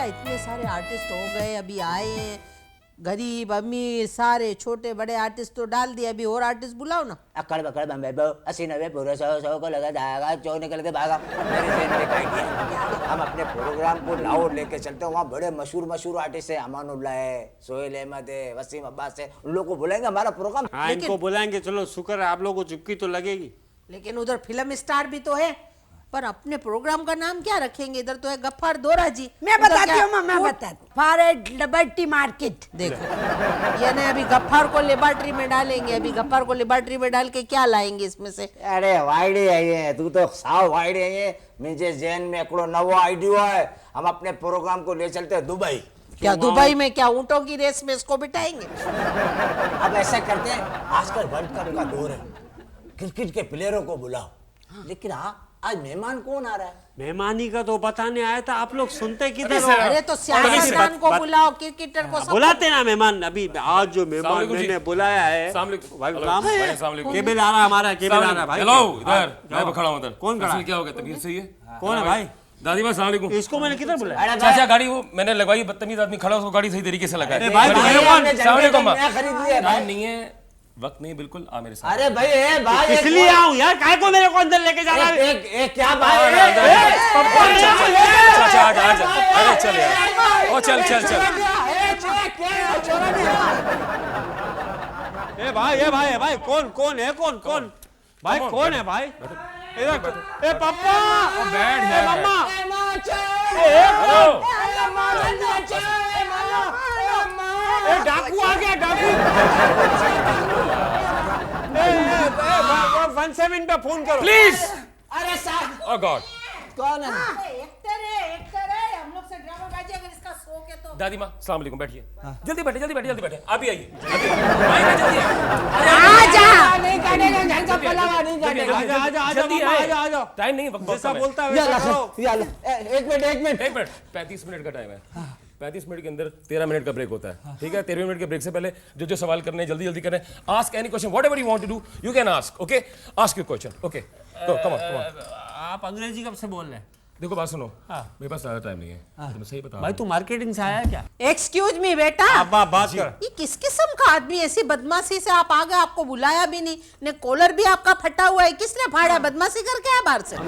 इतने सारे आर्टिस्ट हो गए, अभी आए हैं, गरीब अमीर सारे छोटे बड़े आर्टिस्ट तो डाल दिए, अभी और आर्टिस्ट बुलाओ ना। अक्कड़ बक्कड़ बम्बे बो 80-90 पूरे 100 को लगा जाएगा, चो निकल के भागा। मेरे से ने क्या किया, हम अपने प्रोग्राम को लाहौर लेके चलते हैं, वहाँ बड़े मशहूर आर्टिस्ट है, अमानुल्लाह है, सोहेल अहमद है, वसीम अब्बास है, उन लोगों को बुलाएंगे हमारा प्रोग्राम। हाँ, इनको बुलाएंगे, चलो शुक्र है आप लोगों को चुपकी तो लगेगी। लेकिन उधर फिल्म स्टार भी तो है, पर अपने प्रोग्राम का नाम क्या रखेंगे? इधर तो है गफ्फार दोरा जी। मैं बताती हूँ, मैं बताती फॉरेस्ट लिबर्टी मार्केट। देखो ये ने अभी गफ्फार को लेबॉर्ट्री में डालेंगे, अभी गफ्फार को लेबॉर्ट्री में डाल के क्या लाएंगे इसमें से? अरे वाइडी है ये, तू तो साव वाइडी है ये, मुझे जैन में एकड़ो नवो आइडियो है, हम अपने प्रोग्राम को ले चलते हैं दुबई। क्या दुबई में क्या ऊंटों की रेस में इसको बिठाएंगे? अब ऐसा करते हैं, आजकल वर्ल्ड कप का दौर है, क्रिकेट के प्लेयरों को बुलाओ, लेकिन हाँ आज मेहमान कौन आ रहा है? मेहमानी का तो बताने आया था, आप लोग सुनते किधर हो? अरे तो सियासतदान को बुलाओ, क्रिकेटर को बुलाते ना मेहमान। अभी आज जो मेहमान मैंने बुलाया है, केबल आ रहा है हमारा, केबल आ रहा है भाई। हेलो, इधर मैं खड़ा हूं। उधर कौन खड़ा है? क्या हो गया, तबीयत सही है? कौन है भाई? दादी भाई सलाम अलैकुम। इसको मैंने किधर बुलाया? चाचा गाड़ी वो मैंने लगवाई, बदतमीज आदमी खड़ा, उसको गाड़ी सही तरीके से लगाई। भाई सलाम अलैकुम। खरीद लिया टाइम नहीं है, वक्त नहीं, बिल्कुल आ मेरे साथ। अरे भाई ए भाई इसलिए आऊं यार, काहे को मेरे को अंदर लेके जा रहा है? एक क्या भाई, चाचा आजा, अरे चल यार, ओ चल। ए भाई कौन है भाई, कौन है भाई? इधर ए पापा, बैठ ए मम्मा, ए डाकू आ गया, डाकू। 17 पे फोन करो प्लीज। अरे साहब ओह गॉड, कौन है? एक्टर है, हम लोग से ड्रामाबाजी अगर इसका शौक है तो। दादी माँ सलाम अलैकुम, बैठिए, जल्दी बैठे, आप ही आइए, जल्दी नहीं काटेगा, घर का पलावा नहीं काटेगा। आजा। टाइम नहीं, वक्त जैसा बहुत बोलता है या वैसा ला, करो। या ला। एक मिनट 35 मिनट का टाइम है। 35 मिनट के अंदर 13 मिनट का ब्रेक होता है, ठीक है? 13 मिनट के ब्रेक से पहले जो सवाल करने हैं जल्दी करने हैं। Ask any question, whatever you want to do you can ask, okay? Ask your question, okay? Come on. आप अंग्रेजी कब से बोल रहे हैं? देखो बात सुनो, मेरे पास ज्यादा टाइम नहीं है, तो मैं सही बता रहा भाई हूं। तू मार्केटिंग से आया है क्या? एक्सक्यूज मी बेटा, आप बात कर। ये किस किस्म का आदमी, ऐसी बदमाशी से आप आ गए, आपको बुलाया भी नहीं, ने कॉलर भी आपका फटा हुआ है, किसने फाड़ा? बदमाशी करके आया बाहर से? तो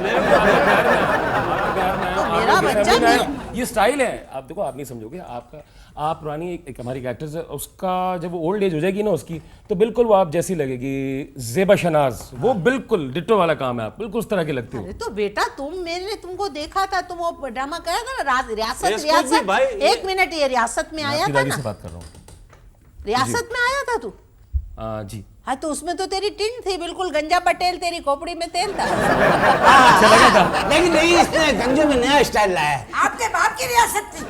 मेरा बच्चा भी है। ये स्टाइल है, आप देखो, आप नहीं समझोगे, आप पुरानी एक हमारी एक्ट्रेस है, उसका जब वो ओल्ड एज हो जाएगी ना उसकी, तो बिल्कुल वो आप जैसी लगेगी, जेबा शनाज, वो बिल्कुल डिट्टो वाला काम है, आप बिल्कुल उस तरह की लगती हो। अरे तो बेटा मैंने तुमको देखा था, तुम वो ड्रामा कराया था ना, Excuse me, रियासत। भाई, एक मिनट, ये रियासत में आया था दादी ना? से बात कर रहा हूँ। रियासत में आया था तू? जी हाँ, तो उसमें तो तेरी टिन थी, बिल्कुल गंजा पटेल, तेरी खोपड़ी में तेल था। लेकिन नहीं, इसने गंजू में नया स्टाइल लाया है। आपके बाप की रियासत थी।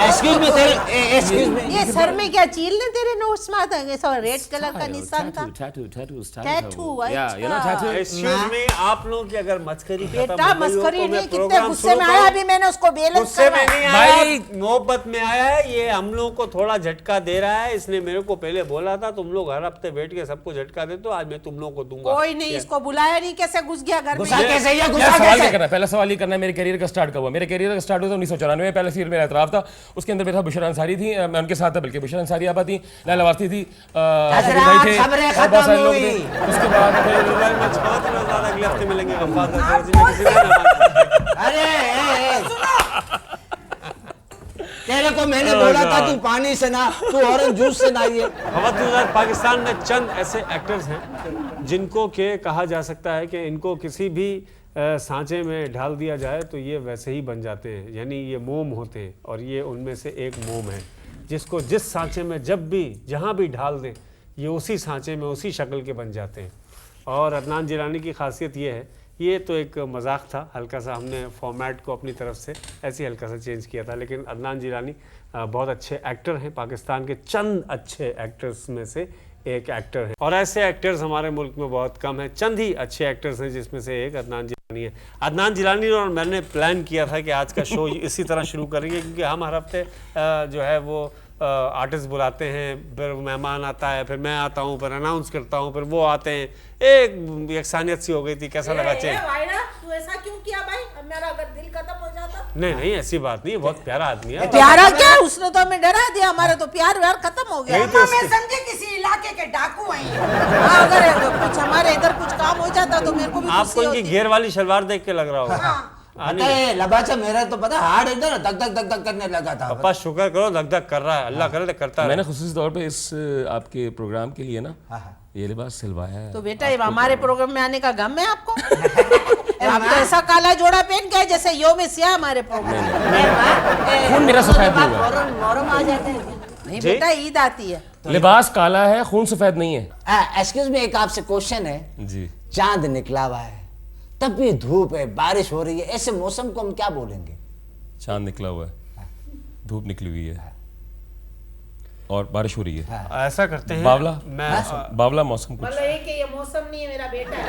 एक्सक्यूज मी, ये सर में क्या चील ने तेरे नोट्स में था? ये सब रेड कलर का निशान था। टैटू, टैटू, एक्सक्यूज मी, आप लोग की अगर मस्करी खत्म बेटा हो गई हो, मस्करी तो मैं नहीं, कितने प्रोग्राम गुस्से शुरू में करूं? आया, अभी मैंने उसको बैलेंस गुस्से में नहीं आया, भाई। मोहब्बत में आया है। ये हम लोग को थोड़ा झटका दे रहा है, इसने मेरे को पहले बोला था तुम लोग हर हफ्ते बैठ के सबको झटका दे, तो आज मैं तुम लोग को दूंगा। कोई नहीं, इसको बुलाया नहीं, कैसे घुस गया घर में? गुस्सा कैसे है, यार गुस्सा सवाल कैसे? क्या करना है? पहला सवाल ये करना है, मेरे करियर का स्टार्ट कब हुआ? मेरे करियर का स्टार्ट हुआ था 1994 में। पहले सीरियल मेरा एतराफ था, उसके अंदर मेरा बुशरा अंसारी थी, मैं उनके साथ था, बल्कि बुशरा अंसारी आपा थी, लैला वारसी थी, हजरात, खबरें और बहुत सारे खत्म लोग हुई। थे। उसके बाद फिर मोबाइल में 6 दिनों ज्यादा अगले हफ्ते मिलेंगे। गफ्फार दरवाजे में किसी ने ना बात। अरे तेरे को मैंने बोला था तू पानी से ना, तू ऑरेंज जूस से नहाइए। खवातीन, पाकिस्तान में चंद ऐसे एक्टर्स हैं जिनको के कहा जा सकता है कि इनको किसी भी सांचे में ढाल दिया जाए तो ये वैसे ही बन जाते हैं, यानी ये मोम होते हैं, और ये उनमें से एक मोम है, जिसको जिस सांचे में जब भी जहाँ भी ढाल दें ये उसी सांचे में उसी शक्ल के बन जाते हैं। और अदनान जिलानी की खासियत ये है, ये तो एक मजाक था, हल्का सा हमने फॉर्मेट को अपनी तरफ से ऐसे ही हल्का सा चेंज किया था, लेकिन अदनान जिलानी बहुत अच्छे एक्टर हैं, पाकिस्तान के चंद अच्छे एक्टर्स में से एक एक्टर है, और ऐसे एक्टर्स हमारे मुल्क में बहुत कम हैं। चंद ही अच्छे एक्टर्स हैं जिसमें से एक अदनान जिलानी है। अदनान जिलानी और मैंने प्लान किया था कि आज का शो इसी तरह शुरू करेंगे, क्योंकि हम हर हफ्ते जो है वो आर्टिस्ट बुलाते हैं, फिर मेहमान आता है, फिर मैं आता हूँ, फिर अनाउंस करता हूँ, फिर वो आते हैं, एक यकसानियत सी हो गई थी। कैसा लगा? तू ऐसा क्यों किया भाई? अब मेरा अगर दिल खत्म हो जाता नहीं नहीं ऐसी बात नहीं, बहुत प्यारा आदमी है। प्यारा क्या, उसने तो हमें डरा दिया, हमारा तो प्यार व्यार खत्म हो गया। अम्मा मैं समझे किसी इलाके के डाकू हैं ये। हाँ, अगर कुछ हमारे इधर कुछ काम हो जाता तो मेरे को भी आपको खुशी इनकी होती। घेर वाली शलवार देख के लग रहा होगा। पता है लबाचा, मेरा तो पता हार्ट एकदम धक धक धक धक करने लगा था। पापा शुक्र करो, धक धक कर रहा है, अल्लाह करे तो करता रहे। मैंने खुसूसी तौर पे इस आपके प्रोग्राम के लिए ना ये लिबास सिलवाया है। तो बेटा ये हमारे प्रोग्राम में आने का गम है आपको? आप तो ऐसा काला जोड़ा पहन के आए जैसे यो में सिया हमारे प्रोग्राम। खून मेरा सफेद नहीं हुआ। मोहर्रम आ जाते हैं। नहीं बेटा, ईद आती है। लिबास काला है, खून सफेद नहीं है। एक्सक्यूज मी, एक आपसे क्वेश्चन है। जी चांद निकला हुआ है, तब भी धूप है, बारिश हो रही है, ऐसे मौसम को हम क्या बोलेंगे? चांद निकला हुआ है, धूप निकली हुई है और बारिश हो रही है। ऐसा करते हैं बावला मैं बावला मौसम कुछ। मतलब ये मौसम नहीं है, मेरा बेटा है।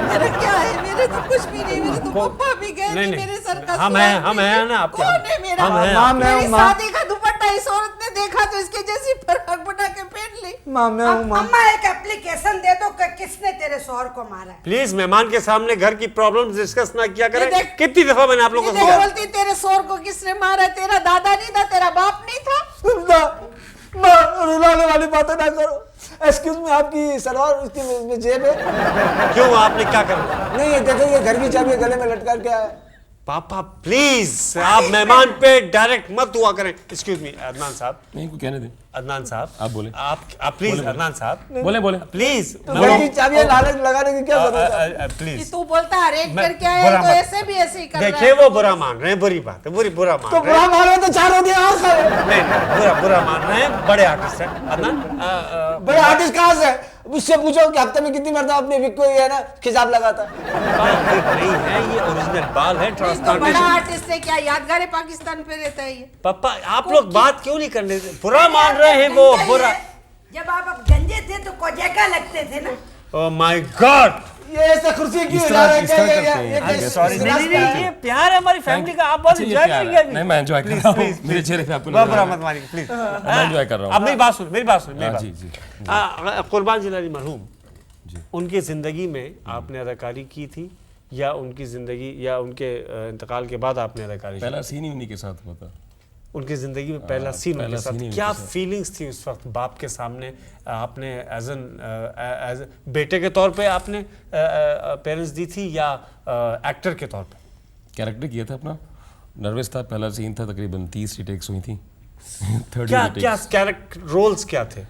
मेरा क्या है, मेरे तो कुछ भी नहीं, मेरे तो पप्पा भी गए नहीं, थे, नहीं, मेरे सर का हम सिर हैं, हम भी। हैं ना आपके, कौन है मेरा? हम हैं आपके। मेरी माँ। शादी का दुपट्टा इस औरत ने देखा तो इसके जैसी फराक बना के पहन ली। अम्मा एक एप्लीकेशन दे दो कि किसने तेरे शोहर को मारा है। प्लीज मेहमान के सामने घर की प्रॉब्लम्स डिस्कस ना किया करें। ये देख- कितनी दफा मैंने आप लोगों को ये समझाया। बोलती तेरे शोहर को किसने मारा? तेरा दादा नहीं था, तेरा बाप नहीं था? रुलाने वाली बातें ना करो। एक्सक्यूज मी, आपकी सलवार उसकी जेब है? क्यों, आपने क्या करना? नहीं, ये देखो, ये घर की चाबी गले में लटका के आया है। पापा प्लीज आप मेहमान पे डायरेक्ट मत हुआ करें। एक्सक्यूज मी अदनान साहब, नहीं को कहने दें। अदनान साहब आप बोले। आप प्लीज अदनान साहब बोले बोले प्लीज घर की चाबी लालच लगाने की क्या जरूरत है? कि प्लीज। तू बोलता अरेंज मैं- करके आया बुरा तो मत- ऐसे भी ऐसे ही कर रहा देखिए है। वो बुरा मान रहे हैं, बुरी बात है, बुरा मान तो रहे हैं। बुरा मानो तो चार हो दिया और सारे। नहीं, बुरा मान रहे हैं, बड़े आर्टिस्ट हैं अदनान। बड़े आर्टिस्ट कहाँ से? उससे पूछो कि हफ्ते में कितनी मरतबा अपने विक को ये है ना खिजाब लगाता। बाल नहीं है, ये ओरिजिनल बाल है, नहीं तो बड़ा ट्रांसप्लांटेशन। आर्टिस्ट है क्या, यादगार पाकिस्तान पे रहता है ये। पापा आप लोग बात क्यों नहीं करने देते? बुरा मान रहे हैं वो, गंजे बुरा। है। जब आप अब गंजे थे तो कोजेका लगते थे ना। ओह माय गॉड, ये ऐसे कुर्सी क्यों इस हिला रहे तरह करते हैं। हैं? Sorry, ये प्यार है हमारी फैमिली का, आप बहुत अच्छा, ये एंजॉय प्यार करेंगे है। नहीं मैं एंजॉय कर रहा हूँ, मेरे चेहरे पे आपको बुरा नजर आ रहा मत है। मानिए प्लीज। मैं एंजॉय कर रहा हूँ। अब मेरी बात सुन, मेरी बात सुन, मेरी हाँ, बात। जी, जी, कुर्बान जिलानी मरहूम, उनकी जिंदगी में आपने अदाकारी की थी या उनकी जिंदगी या उनके इंतकाल के बाद आपने अदाकारी की? पहला सीन ही उन्हीं के साथ हुआ था। उनकी जिंदगी में पहला सीन उनके पहला साथ, सीन ही क्या उनके साथ। फीलिंग्स थी उस वक्त बाप के सामने? आपने एज बेटे के तौर पे आपने पेरेंट्स दी थी या एक्टर के तौर पे? कैरेक्टर किया था अपना, नर्वस था। पहला सीन था, तकरीबन 30 टेक्स हुई थी। 30 क्या takes। क्या कैरेक्टर रोल्स क्या थे?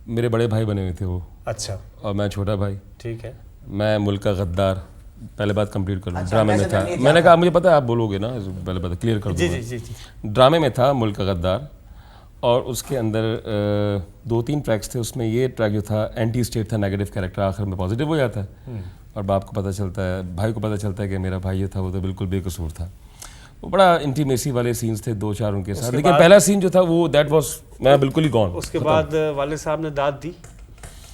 मेरे बड़े भाई बने हुए थे वो, अच्छा और मैं छोटा भाई। ठीक है। मैं मुल्क का गद्दार, पहले बात कंप्लीट कर लूँ। अच्छा, ड्रामे में वैसे था, तो नहीं मैंने कहा मुझे पता है आप बोलोगे ना, पहले बात क्लियर कर जी दूँ। जी जी जी। ड्रामे में था मुल्क का गद्दार, और उसके अंदर 2-3 ट्रैक्स थे। उसमें ये ट्रैक जो था एंटी स्टेट था, नेगेटिव कैरेक्टर, आखिर में पॉजिटिव हो जाता है और बाप को पता चलता है, भाई को पता चलता है कि मेरा भाई जो था वो तो बिल्कुल बेकसूर था। वो बड़ा इंटीमेसी वाले सीन्स थे 2-4 उनके साथ, लेकिन पहला सीन जो था वो दैट वाज, मैं बिल्कुल ही गॉन। उसके बाद वाले साहब ने दाद दी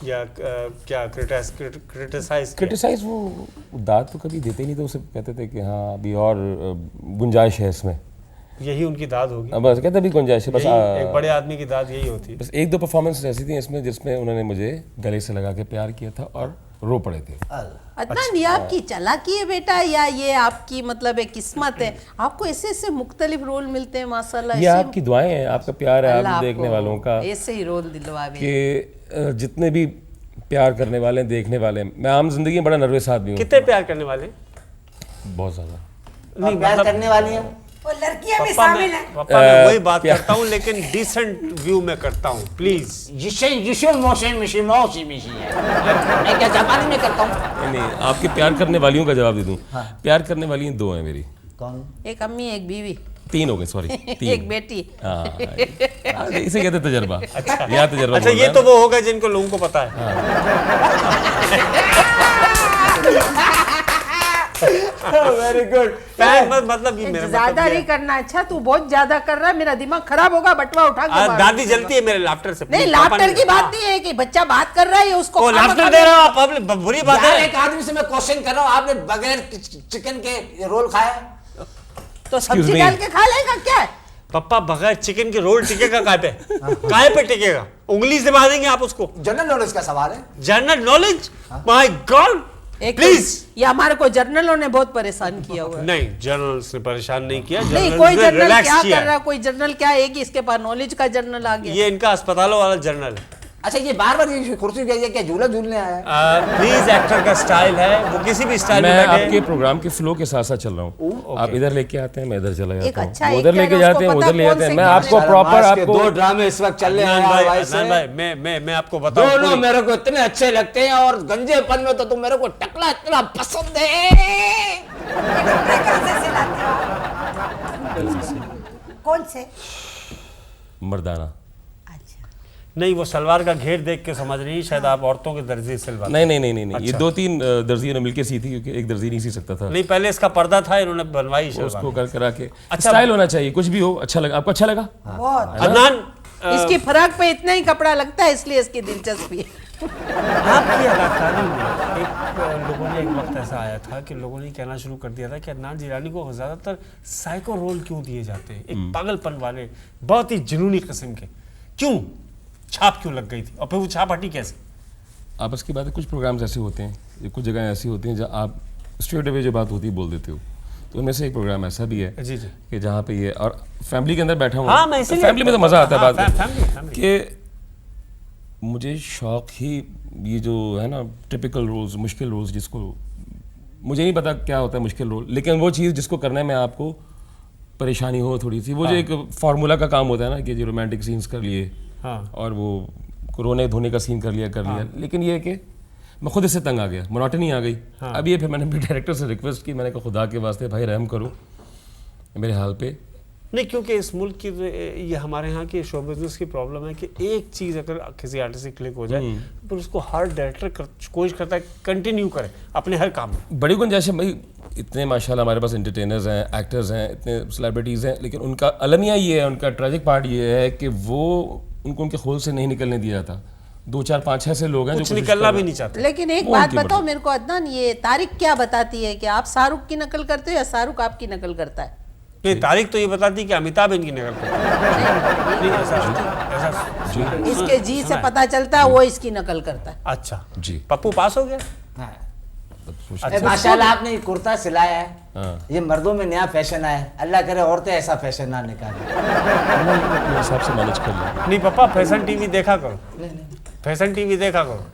या क्या क्रिटिसाइज? क्रिटिसाइज वो दाद तो कभी देते ही नहीं थे, उसे कहते थे कि हाँ अभी और गुंजाइश है इसमें। यही उनकी दाद होगी। अब बस कहते अभी गुंजाइश है, बस एक बड़े आदमी की दाद यही होती है। बस 1-2 परफॉर्मेंस ऐसी थी इसमें जिसमें उन्होंने मुझे गले से लगा के प्यार किया था और रो पड़े थे। अदनान, ये आपकी चालाकी है बेटा या ये आपकी मतलब एक किस्मत है? आपको ऐसे ऐसे मुख्तलिफ रोल मिलते हैं माशाल्लाह। ये ऐसे- आपकी दुआएं हैं, आपका प्यार है अल्लाह आप देखने आपको वालों का, ऐसे ही रोल दिलवावे। कि जितने भी प्यार करने वाले हैं, देखने वाले हैं। मैं आम जिंदगी में बड़ा नर्वस आदमी हूँ, कितने प्यार करने वाले? बहुत ज़्यादा। नहीं, प्यार करने वाली है। वो लड़कियां भी पापा शामिल मैं हैं। पापा मैं वही बात प्यार- करता हूँ, लेकिन डिसेंट व्यू में करता हूँ प्लीज। जिसे मौसी मिशी है। मैं क्या जापानी में करता हूँ? नहीं आपके प्यार करने वालियों का जवाब दे दूँ। प्यार करने वाली 2 हैं मेरी, कौन? एक अम्मी एक बीवी 3 हो गए, सॉरी 3। एक बेटी। हाँ इसे कहते तजर्बा। यहाँ तजर्बा अच्छा बोल ये रहा तो है वो होगा जिनको लोगों को पता है। Very good. फैन मतलब ये मेरा ज्यादा मतलब ये नहीं करना। अच्छा तू बहुत ज्यादा कर रहा है, मेरा दिमाग खराब होगा, बटवा उठा के बाहर दादी निकल जलती है मेरे लाफ्टर से। नहीं, please, पापा लाफ्टर नहीं- की बात नहीं है कि बच्चा बात कर रहा है, ये उसको वो खाना लाफ्टर खा दे ले। रहे हो आप, अब बुरी बात यार है। एक आदमी से मैं क्वेश्चन कर रहा हूँ, आपने बगैर चिकन के रोल खाया? तो सब्जी me. डाल के खा लेगा क्या है? पप्पा बगैर चिकन के रोल टिकेगा काय पे? काय पे टिकेगा? उंगली से मारेंगे आप उसको? जनरल नॉलेज का सवाल है। General knowledge, my God. एक प्लीज। ये हमारे को जर्नलों ने बहुत परेशान किया हुआ है। नहीं, जर्नल्स ने परेशान नहीं किया, नहीं, जर्नल्स कोई ने जर्नल रिलैक्स क्या किया कर रहा, कोई जर्नल क्या है कि इसके पास नॉलेज का जर्नल आ गया। ये इनका अस्पतालों वाला जर्नल है। अच्छा ये बार बार ये कुर्सी पे क्या झूला झूलने आया है? प्लीज, एक्टर का स्टाइल है, वो किसी भी स्टाइल में मैं बैठे। आपके प्रोग्राम के फ्लो के साथ साथ चल रहा हूँ। आप इधर लेके आते हैं, मैं इधर चला एक जाता अच्छा हूँ, उधर actor लेके है, जाते हैं, उसको उधर पता ले कौन जाते हैं। से मैं गाने आपको साला प्रॉपर मास के आपको दो ड्रामे इस वक्त चल रहे अदनान हैं भाई, भाई से। अदनान भाई, मैं आपको बताऊं, दोनों पूरी- मेरे को इतने अच्छे लगते हैं और गंजेपन में तो तुम मेरे को टकला इतना पसंद है। कपड़े कहाँ से सिलाते हो? कौन से? मर्दाना। अच्छा, नहीं, वो सलवार का घेर देख के समझ रही, शायद आप औरतों के दर्जी सिलवा। नहीं, ये 2-3 दर्जियों ने मिलके सी थी, क्योंकि एक दर्जी नहीं सी सकता था। नहीं, पहले इसका पर्दा था, इन्होंने बनवाई उसको सलवार। करा के अच्छा। स्टाइल होना चाहिए, कुछ भी हो अच्छा लगा। आपको अच्छा लगा? बहुत। अदनान, इसकी फराक पे इतना ही कपड़ा लगता है, इसलिए इसकी दिलचस्पी है। आपकी अदाकारी में लोगों ने एक वक्त ऐसा आया था कि लोगों ने कहना शुरू कर दिया था कि अदनान जिलानी को ज़्यादातर साइको रोल क्यों दिए जाते हैं, एक पागलपन वाले, बहुत ही जुनूनी किस्म के, क्यों छाप क्यों लग गई थी, और फिर वो छाप हटी कैसे? आपस की बात है, कुछ प्रोग्राम्स ऐसे होते हैं, कुछ जगह ऐसी होती हैं जहाँ आप स्ट्रेट अवे जो बात होती है बोल देते हो। तो उनमें से एक प्रोग्राम ऐसा भी है जी जी। कि जहाँ पे ये, और फैमिली के अंदर बैठा हूँ, हाँ, मैं इसीलिए फैमिली में तो मज़ा आता है हाँ, बात में फैमिली। कि मुझे शौक ही ये जो है ना टिपिकल रोल्स, मुश्किल रोल्स, जिसको मुझे नहीं पता क्या होता है मुश्किल रोल, लेकिन वो चीज़ जिसको करने में आपको परेशानी हो थोड़ी सी, वो जो एक फार्मूला का काम होता है ना कि जो रोमांटिक सीन्स कर लिए हाँ। और वो रोने धोने का सीन कर लिया, लेकिन ये है कि मैं खुद इससे तंग आ गया, मोनोटनी आ गई। अब ये फिर मैंने अपने डायरेक्टर से रिक्वेस्ट की, मैंने कहा खुदा के वास्ते भाई रहम करो मेरे हाल पे। नहीं, क्योंकि इस मुल्क की ये हमारे यहाँ की शो बिजनेस की प्रॉब्लम है कि एक चीज़ अगर किसी आर्टिस्ट से क्लिक हो जाए तो उसको हर डायरेक्टर कोशिश करता है कंटिन्यू करे अपने हर काम में। बड़ी गुंजाइश है भाई, इतने माशाल्लाह हमारे पास एंटरटेनर्स हैं, एक्टर्स हैं, इतने सेलिब्रिटीज़ हैं, लेकिन उनका अलमिया ये है, उनका ट्रेजिक पार्ट ये है कि वो उनको उनके खोल से नहीं निकलने दिया था। 2 4 5 6 लोग हैं कुछ जो निकलना भी नहीं चाहते। लेकिन एक वो बात उनकी बताओ मर्जी। मेरे को अदनान, ये तारीख क्या बताती है कि आप शाहरुख की नकल करते हो या शाहरुख आपकी नकल करता है? नहीं, तारीख तो ये बताती है कि अमिताभ इनकी नकल करता है। नहीं, ऐसा इसके जी से पता चलता है वो इसकी नकल करता है। अच्छा जी। पप्पू पास हो गया। ए, माशाल्लाह आपने ये कुर्ता सिलाया है, हाँ। ये मर्दों में नया फैशन आया है, अल्लाह करे औरतें ऐसा फैशन ना निकालें। अपने हिसाब से मैनेज कर लें। नहीं पापा, फैशन टीवी देखा करो, फैशन टीवी देखा करो।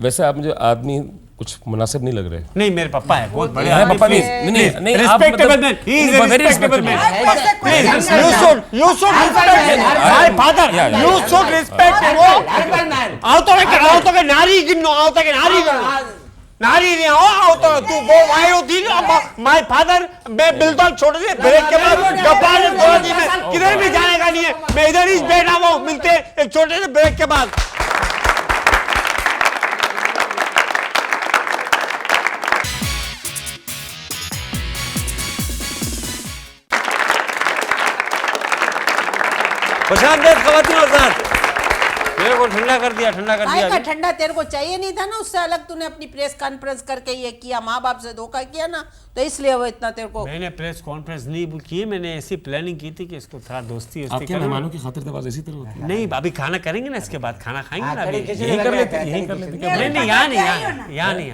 वैसे आप मुझे आदमी कुछ मुनासिब नहीं लग रहे। नहीं, मेरे पापा है बहुत बड़े है आदमी। पापा, नहीं आप Respectable man. He is a very respectable man. ऐसे Please, question you should respect him. My father, Yeah. you should respect him. આવતો કે નારી ગિનો, આવતો કે નારી ગિનો. नारी नहीं हो, आवतो तू वो वायु थी माय फादर। मैं बिल्कुल छोटे से ब्रेक के बाद कपाल छोड़ दी, मैं किधर भी जाने का नहीं है, मैं इधर ही बैठा हुआ हूं, मिलते हैं एक छोटे से ब्रेक के बाद। खुशामदीद ख़वातीन और हज़रात, मेरे को ठंडा कर दिया, ठंडा कर काय का दिया। ठंडा, तेरे को चाहिए नहीं था ना, उससे अलग तूने अपनी प्रेस कॉन्फ्रेंस करके ये किया, माँ बाप से धोखा किया ना, तो इसलिए वो इतना तेरे को। मैंने प्रेस कॉन्फ्रेंस नहीं की, मैंने ऐसी प्लानिंग की थी कि इसको थोड़ा दोस्ती आपके मेहमानों की खातिर तवाज़ इसी तरह होती है। नहीं, अभी खाना करेंगे ना, इसके बाद खाना खाएंगे ना, अभी यही कर लेते क्या? नहीं नहीं, यहाँ नहीं,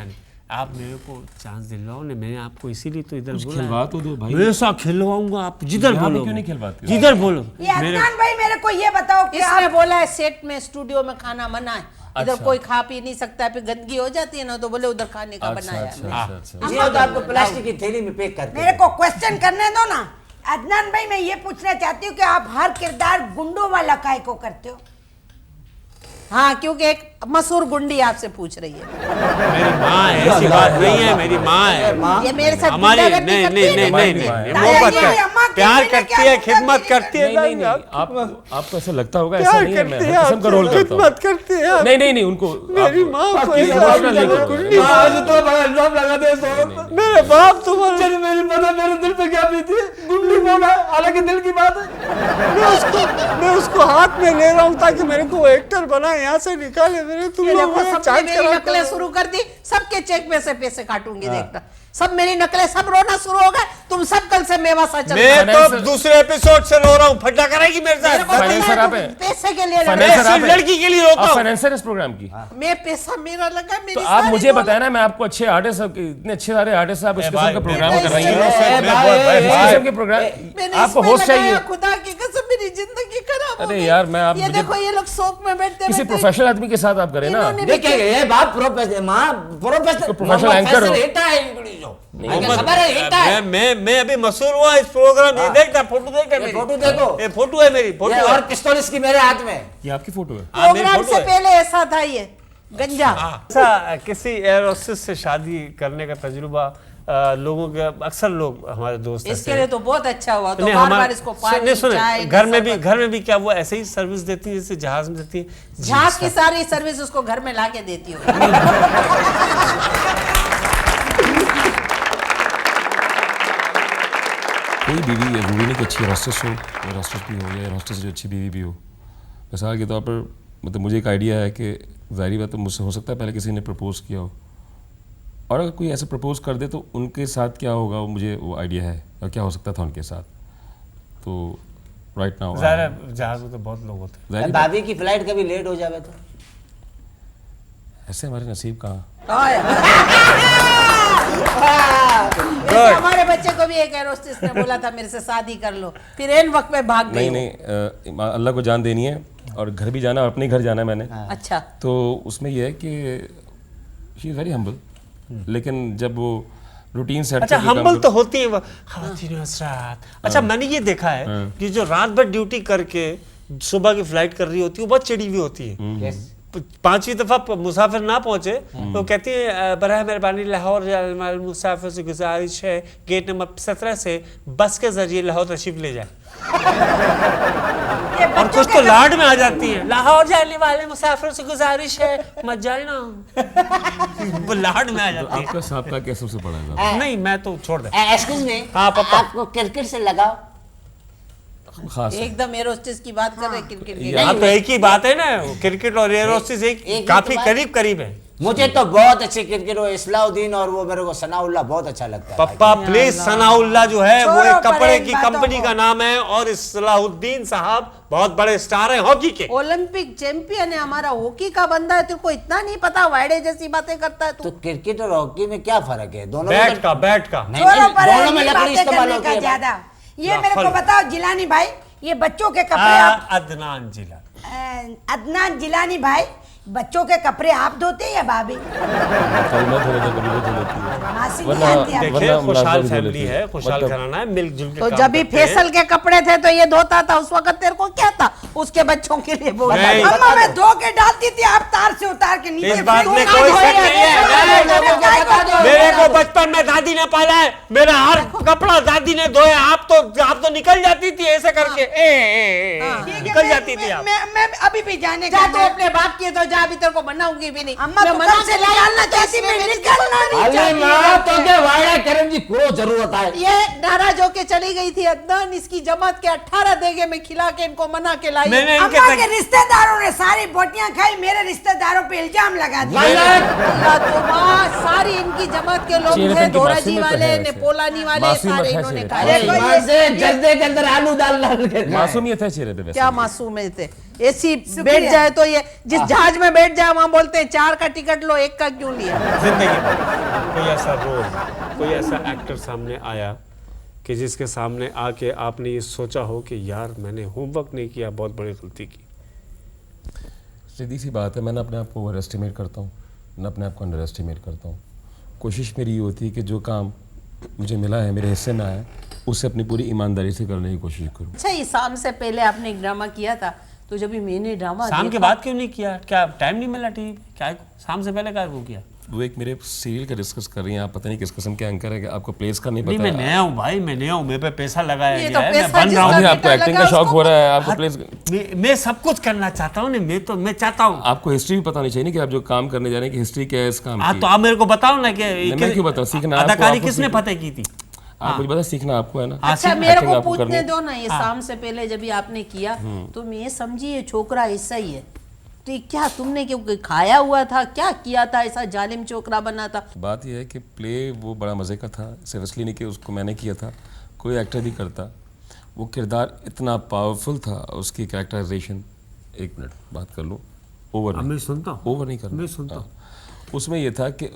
आप मेरे को चांस दिलाओ ना, मैंने आपको इसीलिए तो इधर बोला। खिलवा तो दो भाई। हमेशा खिलवाऊंगा, आप जिधर यहाँ पे बोलो क्यों नहीं खिलवाते? जिधर बोलो। ये अदनान भाई मेरे को ये बताओ कि इसने आप बोला है सेट में स्टूडियो में खाना मना है, इधर अच्छा। कोई खा पी नहीं सकता है, फिर गंदगी हो जाती है ना, तो बोले उधर खाने का अच्छा बनाया अच्छा है। अच्छा अच्छा। ये तो आपको प्लास्टिक की थैली में पैक करते मेरे हैं। को क्वेश्चन करने दो ना। अदनान भाई मैं ये पूछना चाहती हूँ कि आप हर किरदार गुंडों वाला काय को करते हो? हाँ, क्योंकि एक मशहूर गुंडी आपसे पूछ रही है। मेरी माँ है, ऐसी बात नहीं है, मेरी माँ है। ये मेरे साथ हमारी गुंडागर्दी नहीं करती नहीं है नहीं ना? नहीं नहीं, नहीं, मोहब्बत दादाजी, अम्मा कर, की प्यार मैंने करती क्या है, गुंडागर्दी खिदमत करती है। नहीं नहीं, आपको ऐसा लगता होगा, ऐसा नहीं है। मैं कसम का रोल करता हूँ। खिदमत करती है नहीं उनको मेरी माँ को आप इमोशनल नहीं करो। आज तो बड़ा इल्जाम लगा दे सो। मेरे बाप तुम्हारे मेरी पता मेरे दिल पे क्या बीती है, गुंडी बोला, हालांकि दिल की बात है। मैं उसको हाथ में ले रहा हूँ ताकि मेरे को एक्टर बना, यहाँ से निकाले मेरे। तुम ये लोग देखो मुझे सबने चार्ज मेरी कराते नकलें हो। शुरू कर दी, सबके चेक में से पैसे काटूंगी देखना। सब मेरी नकलें, सब रोना शुरू हो गए। तुम सब कल से मेवा सा चल मैं तो दूसरे एपिसोड से रो रहा हूँ, फटा करेगी मेरे साथ। फाइनेंसर आप हैं? पैसे के लिए लड़ फाइनेंसर रहे आप सिर्फ हैं? लड़की के लिए रोता आप हूँ। फाइनेंसर इस प्रोग्राम की? हो। मैं पैसा मेरा लगा, मेरी तो आप सारी मुझे दौलत- बताया ना, मैं आपको अच्छे आर्टिस्ट, इतने अच्छे सारे आर्टिस्ट आप इस किस्म भाई, का प्रोग्राम मैं कर रही इससे- हैं। इस किस्म के प्रोग्राम मैंने आपको इसमें होस्ट चाहिए। लगाया, खुदा की कसम मेरी जिंदगी खराब हो अरे गई। यार, मैं आप ये मुझे- देखो ये लोग शौक में बैठते किसी बैठते- प्रोफेशनल आदमी के साथ आप करें ना। इन्होंने भी देखिए ये बात प्रोफेसर प्रोफेशनल एंकर हो। हिट है इंग्लिश जो खबर है हिट है। मैं अभी मशहूर हुआ इस प्रोग्राम। ये देखता, फोटो देखता मेरी। फोटो देखो, ये फोटो है मेरी, फोटो ये है। और पिस्तौल इसकी मेरे हाथ में। ये आपकी फोटो है? हाँ, मेरी प्रोग्राम फोटो से है। पहले ऐसा था ये गंजा। अच्छा, किसी एयर होस्टेस से शादी करने का तजुर्बा लोगों के, अक्सर लोग हमारे दोस्त इसके ऐसे लिए तो बहुत अच्छा हुआ, तो नहीं, बार हमारा- बार इसको पानी सुने, चाय घर में नशा भी क्या वो ऐसे ही सर्विस देती है जैसे जहाज में देती है? झांस की सारी सर्विस उसको घर में लाके देती हो। कोई बीवी या जरूरी नहीं कि अच्छी हॉस्टेस हो, या हॉस्टेस भी हो, या हॉस्टेस से अच्छी बीवी भी हो। मिसाल के तौर पर मतलब मुझे एक आइडिया है कि ज़ाहिर बात है मुझसे हो सकता है पहले किसी ने प्रपोज़ किया हो, और अगर कोई ऐसे प्रपोज़ कर दे तो उनके साथ क्या होगा मुझे वो आइडिया है, और क्या हो सकता था उनके साथ। तो राइट नाउ जहाज में तो बहुत लोग होते हैं। ज़ाहिर बात- भाभी की फ्लाइट कभी लेट हो जावे तो ऐसे हमारे नसीब कहाँ। ऐसे हमारे बच्चे को भी एक एयर होस्टेस ने बोला था मेरे से शादी कर लो, फिर एन वक्त में भाग गई। नहीं, अल्लाह को जान देनी है और घर भी जाना है, और अपने घर जाना है मैंने। अच्छा, तो उसमें यह है कि शी इज़ वेरी हम्बल, लेकिन जब वो रूटीन से अच्छा, हम्बल तो होती है वो ख़वातीन हज़रात। अच्छा, मैंने ये देखा है कि जो रात भर ड्यूटी करके सुबह की फ्लाइट कर रही होती है वो बहुत चिड़ी हुई होती है। पांचवी दफा मुसाफिर ना पहुंचे तो कहती है बराह मेहरबानी लाहौर जाने वाले मुसाफिर से गुजारिश है गेट नंबर 17 से बस के जरिए लाहौर तशरीफ ले जाए। और कुछ तो लाड में आ जाती है, लाहौर जाने वाले मुसाफिर से गुजारिश है मत जाए ना। वो लाड में आ जाती है। आपका सांप का क्या सबसे बड़ा है? नहीं, मैं तो छोड़ दे। एक्सक्यूज मी, हाँ, पापा। आपको क्रिकेट से लगाओ? खास है। एकदम एयर होस्टेस की बात कर रहे हैं, क्रिकेट की। हाँ, तो एक ही बात है ना, क्रिकेट और एयर होस्टेस एक ही काफी तो बात- करीब करीब है। मुझे तो बहुत अच्छे क्रिकेट वो इस्लाउद्दीन और वो मेरे को सनाउल्लाह बहुत अच्छा लगता है। पप्पा प्लीज, सनाउल्लाह जो है वो छोड़ो एक कपड़े परे इन की बातों कंपनी को। का नाम है, और इस्लाहुद्दीन साहब बहुत बड़े स्टार हैं हॉकी के। ओलंपिक चैंपियन है हमारा, हॉकी का बंदा है, तेरे को इतना नहीं पता? वाइडे जैसी बातें करता है तो तू। क्रिकेट और हॉकी में क्या फर्क है? दोनों में बैट का नहीं, छोड़ो परे दोनों में इन लकड़ी बातें इस्तेमाल करने होती का है। ज्यादा। ये मेरे को बताओ जिलानी भाई, ये बच्चों के कपड़े आप अदनान जिला। अदनान जिलानी भाई, बच्चों के कपड़े आप धोते हैं या भाभी? कभी मैं धो लेता हूँ, कभी वो धो लेती है। मासी नहीं वरना- आती आपको? देखिए, वरना खुशहाल मुलाजमत भी फैमिली लेती है, है। खुशहाल मतलब- घराना है, मिलजुल के तो काम जब भी करते हैं। फैसल के कपड़े थे तो ये धोता था, उस वक्त तेरे को क्या था उसके बच्चों के लिए बोल? नहीं। अम्मा मैं धो के डालती थी, आप तार से उतार के नीचे इस बात फेंक में दो। कोई ना शक धोया, नहीं है। ना नहीं, धोया, लोगों को काय बता को दो। मेरे को बचपन में दादी ने पाला है, मेरा हर कपड़ा दादी ने धोया। आप तो निकल जाती थी ऐसे करके, ठीक है, निकल जाती थी आप। मैं अभी भी जाने जा का तो अपने बाप की तो जा, भी तेरे को बनाऊंगी भी नहीं। अम्मा मैं तो मना कब से के लाई, निकालना तो चाहती, इसमें मैं मेरी निकालना नहीं अरे चाहती। माँ तो क्या वाड़ा करम जी को जरूरत है। ये नाराज होके चली गई थी अदनान, इसकी जमात के 18 देगे में खिला के इनको मना के लाई। मैंने इनके अम्मा के रिश्तेदारों ने सारी बोटियां खाई, मेरे रिश्तेदारों पे इल्जाम लगा दिया। अल्लाह तो माँ, सारी इनकी जमात के लोग चीनी थे, की धोरा मासी जी में तो वाले, है वैसे। नेपोलानी वाले, मासी में सारे है इन्होंने चेहरे पे। खाए। अरे ईमान से जर्दे के अंदर आलू डाल के मासूमियत है चेहरे पे वैसे। क्या मासूम है थे? ऐसी बैठ जाए तो ये जिस जहाज में बैठ जाए वहां बोलते हैं 4 का टिकट लो, 1 का क्यों लिया? जिंदगी में कोई ऐसा रोल, कोई ऐसा एक्टर सामने आया कि जिसके सामने आके आपने ये सोचा हो कि यार मैंने होमवर्क नहीं किया, बहुत बड़ी गलती की? सीधी सी बात है, मैं ना अपने आप को ओवर एस्टिमेट करता हूँ, ना अपने आप को अंडर एस्टिमेट करता हूँ। कोशिश मेरी ये होती है कि जो काम मुझे मिला है, मेरे हिस्से में आया है, उसे अपनी पूरी ईमानदारी से करने की कोशिश करूँ। अच्छा, ये शाम से पहले आपने एक ड्रामा किया था, तो जब भी मैंने ड्रामा शाम के बाद क्यों नहीं किया? क्या टाइम नहीं मिला टीवी? क्या शाम से पहले क्या वो किया? वो एक मेरे सीरियल का डिस्कस कर रही हैं, आप पता नहीं किस किस्म के एंकर है कि आपको प्लेस का नहीं नहीं, पता मैं है। नया हूँ भाई, मैं नया हूँ, मेरे पे पैसा लगाया ये गया तो है, मैं पैसा बन रहा हूँ। अभी जिसका आपको बेटा एक्टिंग लगा का शौक उसको- हो रहा है, आपको प्लेस, मैं सब कुछ करना चाहता हूँ। मैं चाहता हूँ। आपको हिस्ट्री भी पता नहीं चाहिए ना कि आप जो काम करने जा रहे हैं कि हिस्ट्री क्या है इस काम हाँ, की। तो आप मेरे को बताओ ना कि मैं क्यों बताऊं? सीखना आपको- अदाकारी आपको किसने सीखना। फतेह की थी? आप मुझे पता है, सीखना आपको है ना। अच्छा मेरे Acting को आपको करनी पूछने है। दो ना, ये शाम से पहले जब भी आपने किया तो मैं समझी ये छोकरा ऐसा ही है, तो ये क्या तुमने क्यों खाया हुआ था, क्या किया था, ऐसा जालिम छोकरा बना था? बात यह है कि प्ले वो बड़ा मज़े का था, सिर्फ इसलिए नहीं कि उसको मैंने किया था, कोई एक्टर भी करता। वो किरदार इतना पावरफुल था, उसकी कैरेक्टराइजेशन, एक मिनट बात कर लूँ, ओवर मैं सुनता हूँ, ओवर नहीं करना। मैं सुनता हूँ। उसमें ये था कि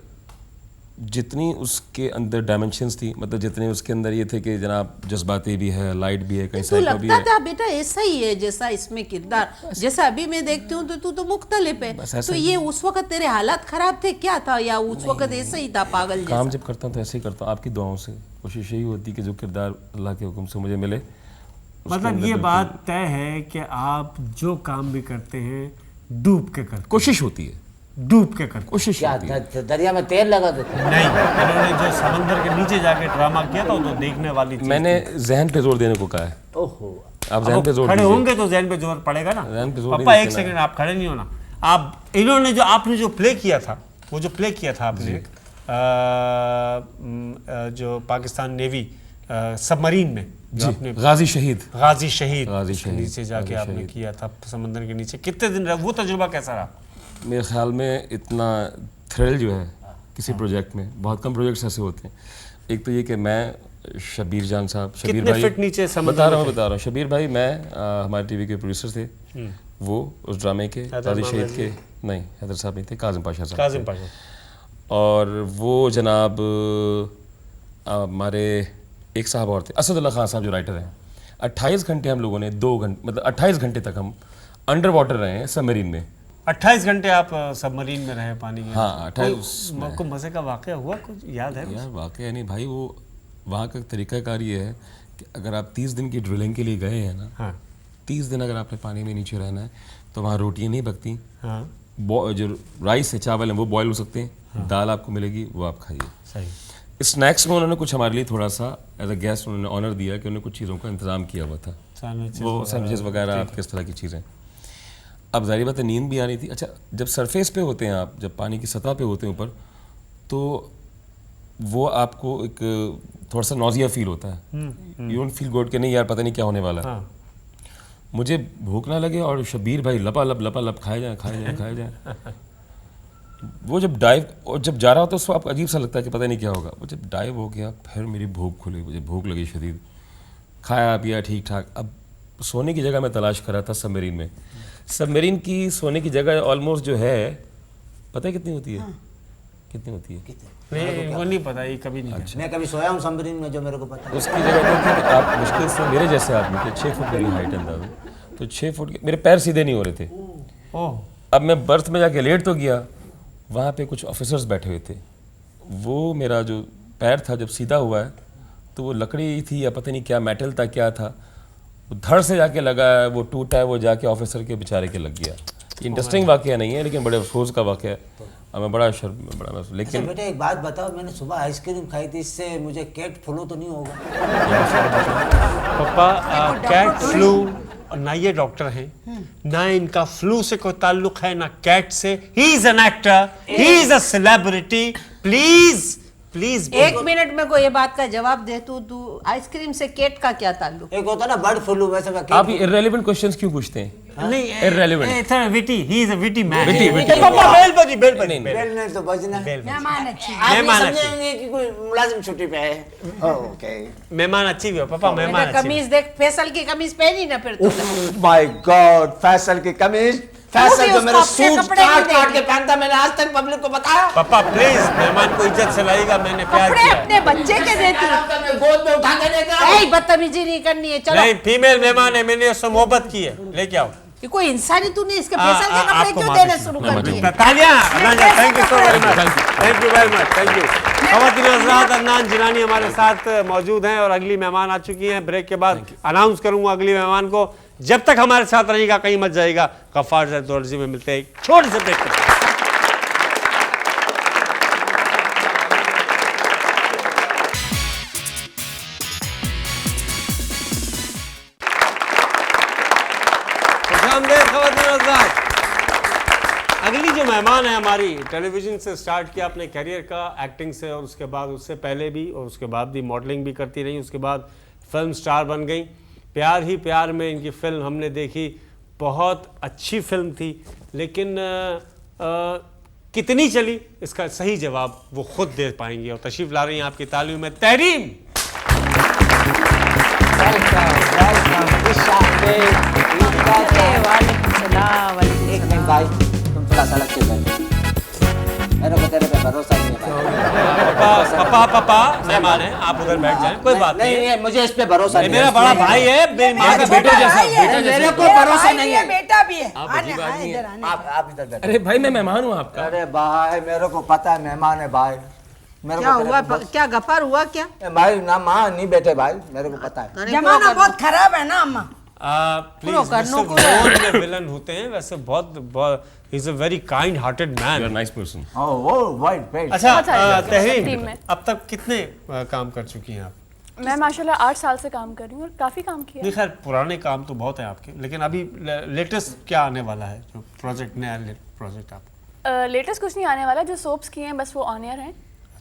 जितनी उसके अंदर डायमेंशंस थी, मतलब जितने उसके अंदर ये थे कि जनाब जज्बाती भी है, लाइट भी है, कहीं तू साइको भी लगता है। था बेटा ऐसा ही है जैसा इसमें किरदार, जैसा अभी मैं देखती हूँ तो तू तो मुख्तलिफ है। बस ऐसा तो ही ये उस वक्त तेरे हालात खराब थे क्या था, या उस वक्त ऐसा ही था पागल जैसा? काम जब करता हूँ तो ऐसे ही करता हूँ, आपकी दुआओं से कोशिश यही होती कि जो किरदार अल्लाह के हुक्म से मुझे मिले। उसके मतलब अंदर ये बिल्कुल बात तय है कि आप जो काम भी करते हैं डूब के करते कोशिश होती है, हैं, डूब के करते कोशिश क्या होती है। दरिया में तेल लगा देते? हैं। नहीं, इन्होंने जो समंदर के नीचे जाके ड्रामा किया था वो तो देखने वाली चीज मैंने जहन पे जोर देने को कहा है, ओहो, आप जहन पे जोर खड़े दीजिए। होंगे तो जहन पे जोर पड़ेगा ना। जहन पे जोर पापा नहीं एक देते ना। सेकंड, आप खड़े नहीं होना। आप इन्होंने जो आपने जो प्ले किया था, वो जो प्ले किया था आपने जो पाकिस्तान नेवी सबमरीन में जो आपने गाजी शहीद, गाजी शहीद गाजी उसके शहीद, नीचे जाके गाजी आपने शहीद। किया था समंदर के नीचे, कितने दिन रहा वो तजुर्बा, कैसा रहा? मेरे ख्याल में इतना थ्रिल जो है किसी प्रोजेक्ट में, बहुत कम प्रोजेक्ट्स ऐसे होते हैं। एक तो ये कि मैं शबीर जान साहब, शबीर कितने भाई, फीट नीचे समुद्र बता रहा में हूँ शबीर भाई, मैं हमारे टीवी के प्रोड्यूसर थे, वो उस ड्रामे के गाजी शहीद के, नहीं हैदर साहब नहीं थे, काजिम पाशा साहब काजिम थे। पाशा। और वो जनाब हमारे एक साहब और थे, असदुल्ला खान साहब जो राइटर हैं। 28 घंटे हम लोगों ने 2 घंटे मतलब 28 घंटे तक हम अंडर वाटर रहे हैं सबमरीन में। 28 घंटे आप सबमरीन में रहे पानी के हाँ, कोई 28 आपको मजे का वाकया हुआ, कुछ याद है? यार वाकई नहीं भाई, वो वहाँ का तरीकाकार ये है कि अगर आप 30 दिन की ड्रिलिंग के लिए गए हैं ना, हाँ 30 दिन अगर आपने पानी में नीचे रहना है तो वहाँ रोटियाँ नहीं पकती, हाँ जो राइस है, चावल है, वो बॉयल हो सकते हैं, दाल आपको मिलेगी, वो आप खाइए। सही। स्नैक्स में उन्होंने कुछ हमारे लिए थोड़ा सा एज अ गेस्ट उन्होंने ऑनर दिया कि उन्होंने कुछ चीज़ों का इंतजाम किया हुआ था, वो सैंडविचेस वगैरह, आप किस तरह की चीज़ें। अब जाहिर बात है नींद भी आ रही थी। अच्छा, जब सरफेस पे होते हैं आप, जब पानी की सतह पे होते हैं ऊपर, तो वो आपको एक थोड़ा सा नौजिया फील होता है, यू डोंट फील गुड कि नहीं यार पता नहीं क्या होने वाला है। हाँ। मुझे भूख ना लगे और शबीर भाई लपा खाए जाए वो जब जा रहा होता है उसको आपको अजीब सा लगता है कि पता नहीं क्या होगा। वो जब डाइव हो गया फिर मेरी भूख खुली, मुझे भूख लगी शदीद, खाया पिया ठीक ठाक। अब सोने की जगह मैं तलाश कर रहा था सबमरीन में। सबमरीन की सोने की जगह ऑलमोस्ट जो है पता है कितनी होती है? कितनी होती है? नहीं वो नहीं पता, ये कभी नहीं अच्छा। मैं कभी सोया हूँ सबमरीन में, जो मेरे को पता है। उसकी जगह क्या थी कि आप मुश्किल से मेरे जैसे आदमी के 6 फुट मेरी हाइट अंदाज़ा, तो 6 फुट के मेरे पैर सीधे नहीं हो रहे थे। ओह, अब मैं बर्थ में जाके लेट तो गया, वहाँ पे कुछ ऑफिसर्स बैठे हुए थे, वो मेरा जो पैर था जब सीधा हुआ है तो वो लकड़ी थी या पता नहीं क्या मेटल था क्या था, वो धड़ से जाके लगा है, वो टूटा है, वो जाके ऑफिसर के बेचारे के लग गया। इंटरेस्टिंग वाकया नहीं है लेकिन बड़े अफसोस का वाकया है। अब मैं बड़ा अच्छा लेकिन बेटे एक बात बताओ, मैंने सुबह आइसक्रीम खाई थी, इससे मुझे कैट फ्लू तो नहीं होगा? पापा कैट फ्लू, ना ये डॉक्टर हैं, ना इनका फ्लू से कोई ताल्लुक है, ना कैट से। He is an actor, he is a celebrity. Please please एक मिनट में को ये बात का जवाब दे, तू आइसक्रीम से केट का क्या ताल्लुक? एक होता है ना बर्ड फ्लू, वैसे मैं आप ये इररेलेवेंट क्वेश्चंस क्यों पूछते हैं? नहीं, Irrelevant. इतना witty, he is a witty man. Witty. पापा बेल बजी बेल ने तो बजना है। मेहमान अच्छी आप नहीं मेहमान अच्छे। समझेंगे कि कोई मुलाजिम छुट्टी पे है। ओके। मेहमान अच्छी भी हो पापा, मेहमान बेटा अच्छी भी कमीज देख, फैसल की कमीज पहनी ना फिर तूने। माय गॉड, फैसल की कमीज, फैसल भी जो उसको मेरे अपने सूट कपड़े नहीं काट काट के देंगे। पहनता, मैंने आज तक पब्लिक को बताया। हो। पापा प्लीज मेहमान को इज्जत से लाइएगा, मैंने प्यार कपड़े किया है। अपने बच्चे के देती हूँ। मैं गोद में उठा के लेके आऊं। ए, बदतमीजी नहीं करनी है, चलो। नहीं, फीमेल मेहमान है, मैंने उससे मोहब्बत की है, लेके आओ। ये कोई इंसानी तूने इसके फैसल के कपड़े आपको क्यों माफी देने शुरू कर दिए? तालियां। Thank you so very much, thank you very much, thank you. खवातीन हज़रात, अदनान जिलानी हमारे साथ मौजूद हैं और अगली मेहमान आ चुकी हैं। ब्रेक के बाद अनाउंस करूंगा अगली मेहमान को। जब तक हमारे साथ रहिएगा, कहीं मत जाइएगा। गफ्फार ज़ैद में मिलते हैं एक छोटे से ब्रेक के बाद। अगली जो मेहमान है हमारी, टेलीविजन से स्टार्ट किया अपने करियर का एक्टिंग से, और उसके बाद उससे पहले भी और उसके बाद भी मॉडलिंग भी करती रही, उसके बाद फिल्म स्टार बन गई। प्यार ही प्यार में इनकी फिल्म हमने देखी, बहुत अच्छी फिल्म थी, लेकिन कितनी चली इसका सही जवाब वो खुद दे पाएंगी। और तशरीफ ला रही हैं आपकी तालियों में तहरीम। एक मिनट भाई, तुम थोड़ा सा अलग से बैठो, मेरे को तेरे पे भरोसा नहीं है भाई। पापा मेहमान हैं, आप उधर बैठ जाएं, कोई बात नहीं। नहीं, मुझे इस पे भरोसा नहीं है। मेरा बड़ा भाई है, मेरी माँ का बेटा जैसा। मेरे को भरोसा नहीं है। बेटा भी है। आप आने, अजीब आए आदमी इधर हैं। आने। आप इधर बैठो। अरे भाई मैं मेहमान हूँ आपका। अरे भाई मेरे को पता है मेहमान है भाई, मेरे क्या को हुआ, क्या गफार हुआ क्या? भाई ना माँ नहीं बैठे भाई, मेरे को पता है। जमाना बहुत खराब है ना अम्मा। प्लीज, जैसे विलन होते हैं वैसे बहुत ही is a very kind hearted you are man. Nice person. Oh wait अच्छा टीम तहरीम, में। अब तक कितने काम कर चुकी हैं आप? मैं माशाल्लाह 8 साल से काम कर रही हूँ और काफ़ी काम किया। नहीं खैर, पुराने काम तो बहुत है आपके, लेकिन अभी लेटेस्ट क्या आने वाला है, जो प्रोजेक्ट, नया प्रोजेक्ट आप? लेटेस्ट कुछ नहीं आने वाला, जो सोप्स किए हैं बस वो ऑन एयर हैं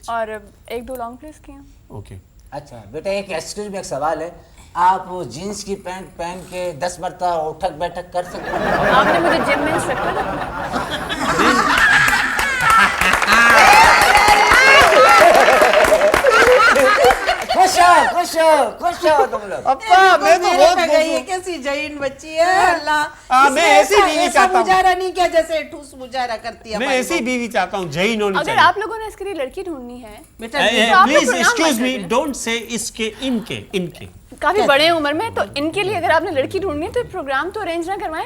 और 1-2 लॉन्ग प्लेस किए हैं। ओके। अच्छा बेटा, एक एक्सक्यूज में एक सवाल है, आप वो जीन्स की पैंट पहन के 10 मरतबा उठक बैठक कर सकते हैं? आपने मुझे जिम में इंस्ट्रक्टर रखा। खुश हो तुम लोग। अप्पा मैं तो बहुत बहुत गई है, खुश कैसी जैन बच्ची है अल्लाह। मैं इसने ऐसी बीवी ऐसा चाहता हूँ। मुजाहरा नहीं किया जैसे ठूस मुजाहरा करती है मैं हमारी ऐसी बहू। बीवी चाहता हूँ, जैन होनी अगर चाहिए। आप लोगों ने इसके लिए लड़की ढूंढनी है, बेटा तो आप लोग प्लीज प्रोग्राम एक्सक्यूज मत मी, करिए। डोंट से इसके, इनके काफी बड़े उम्र में, तो इनके लिए अगर आपने लड़की ढूंढनी है तो प्रोग्राम तो अरेंज ना करवाएं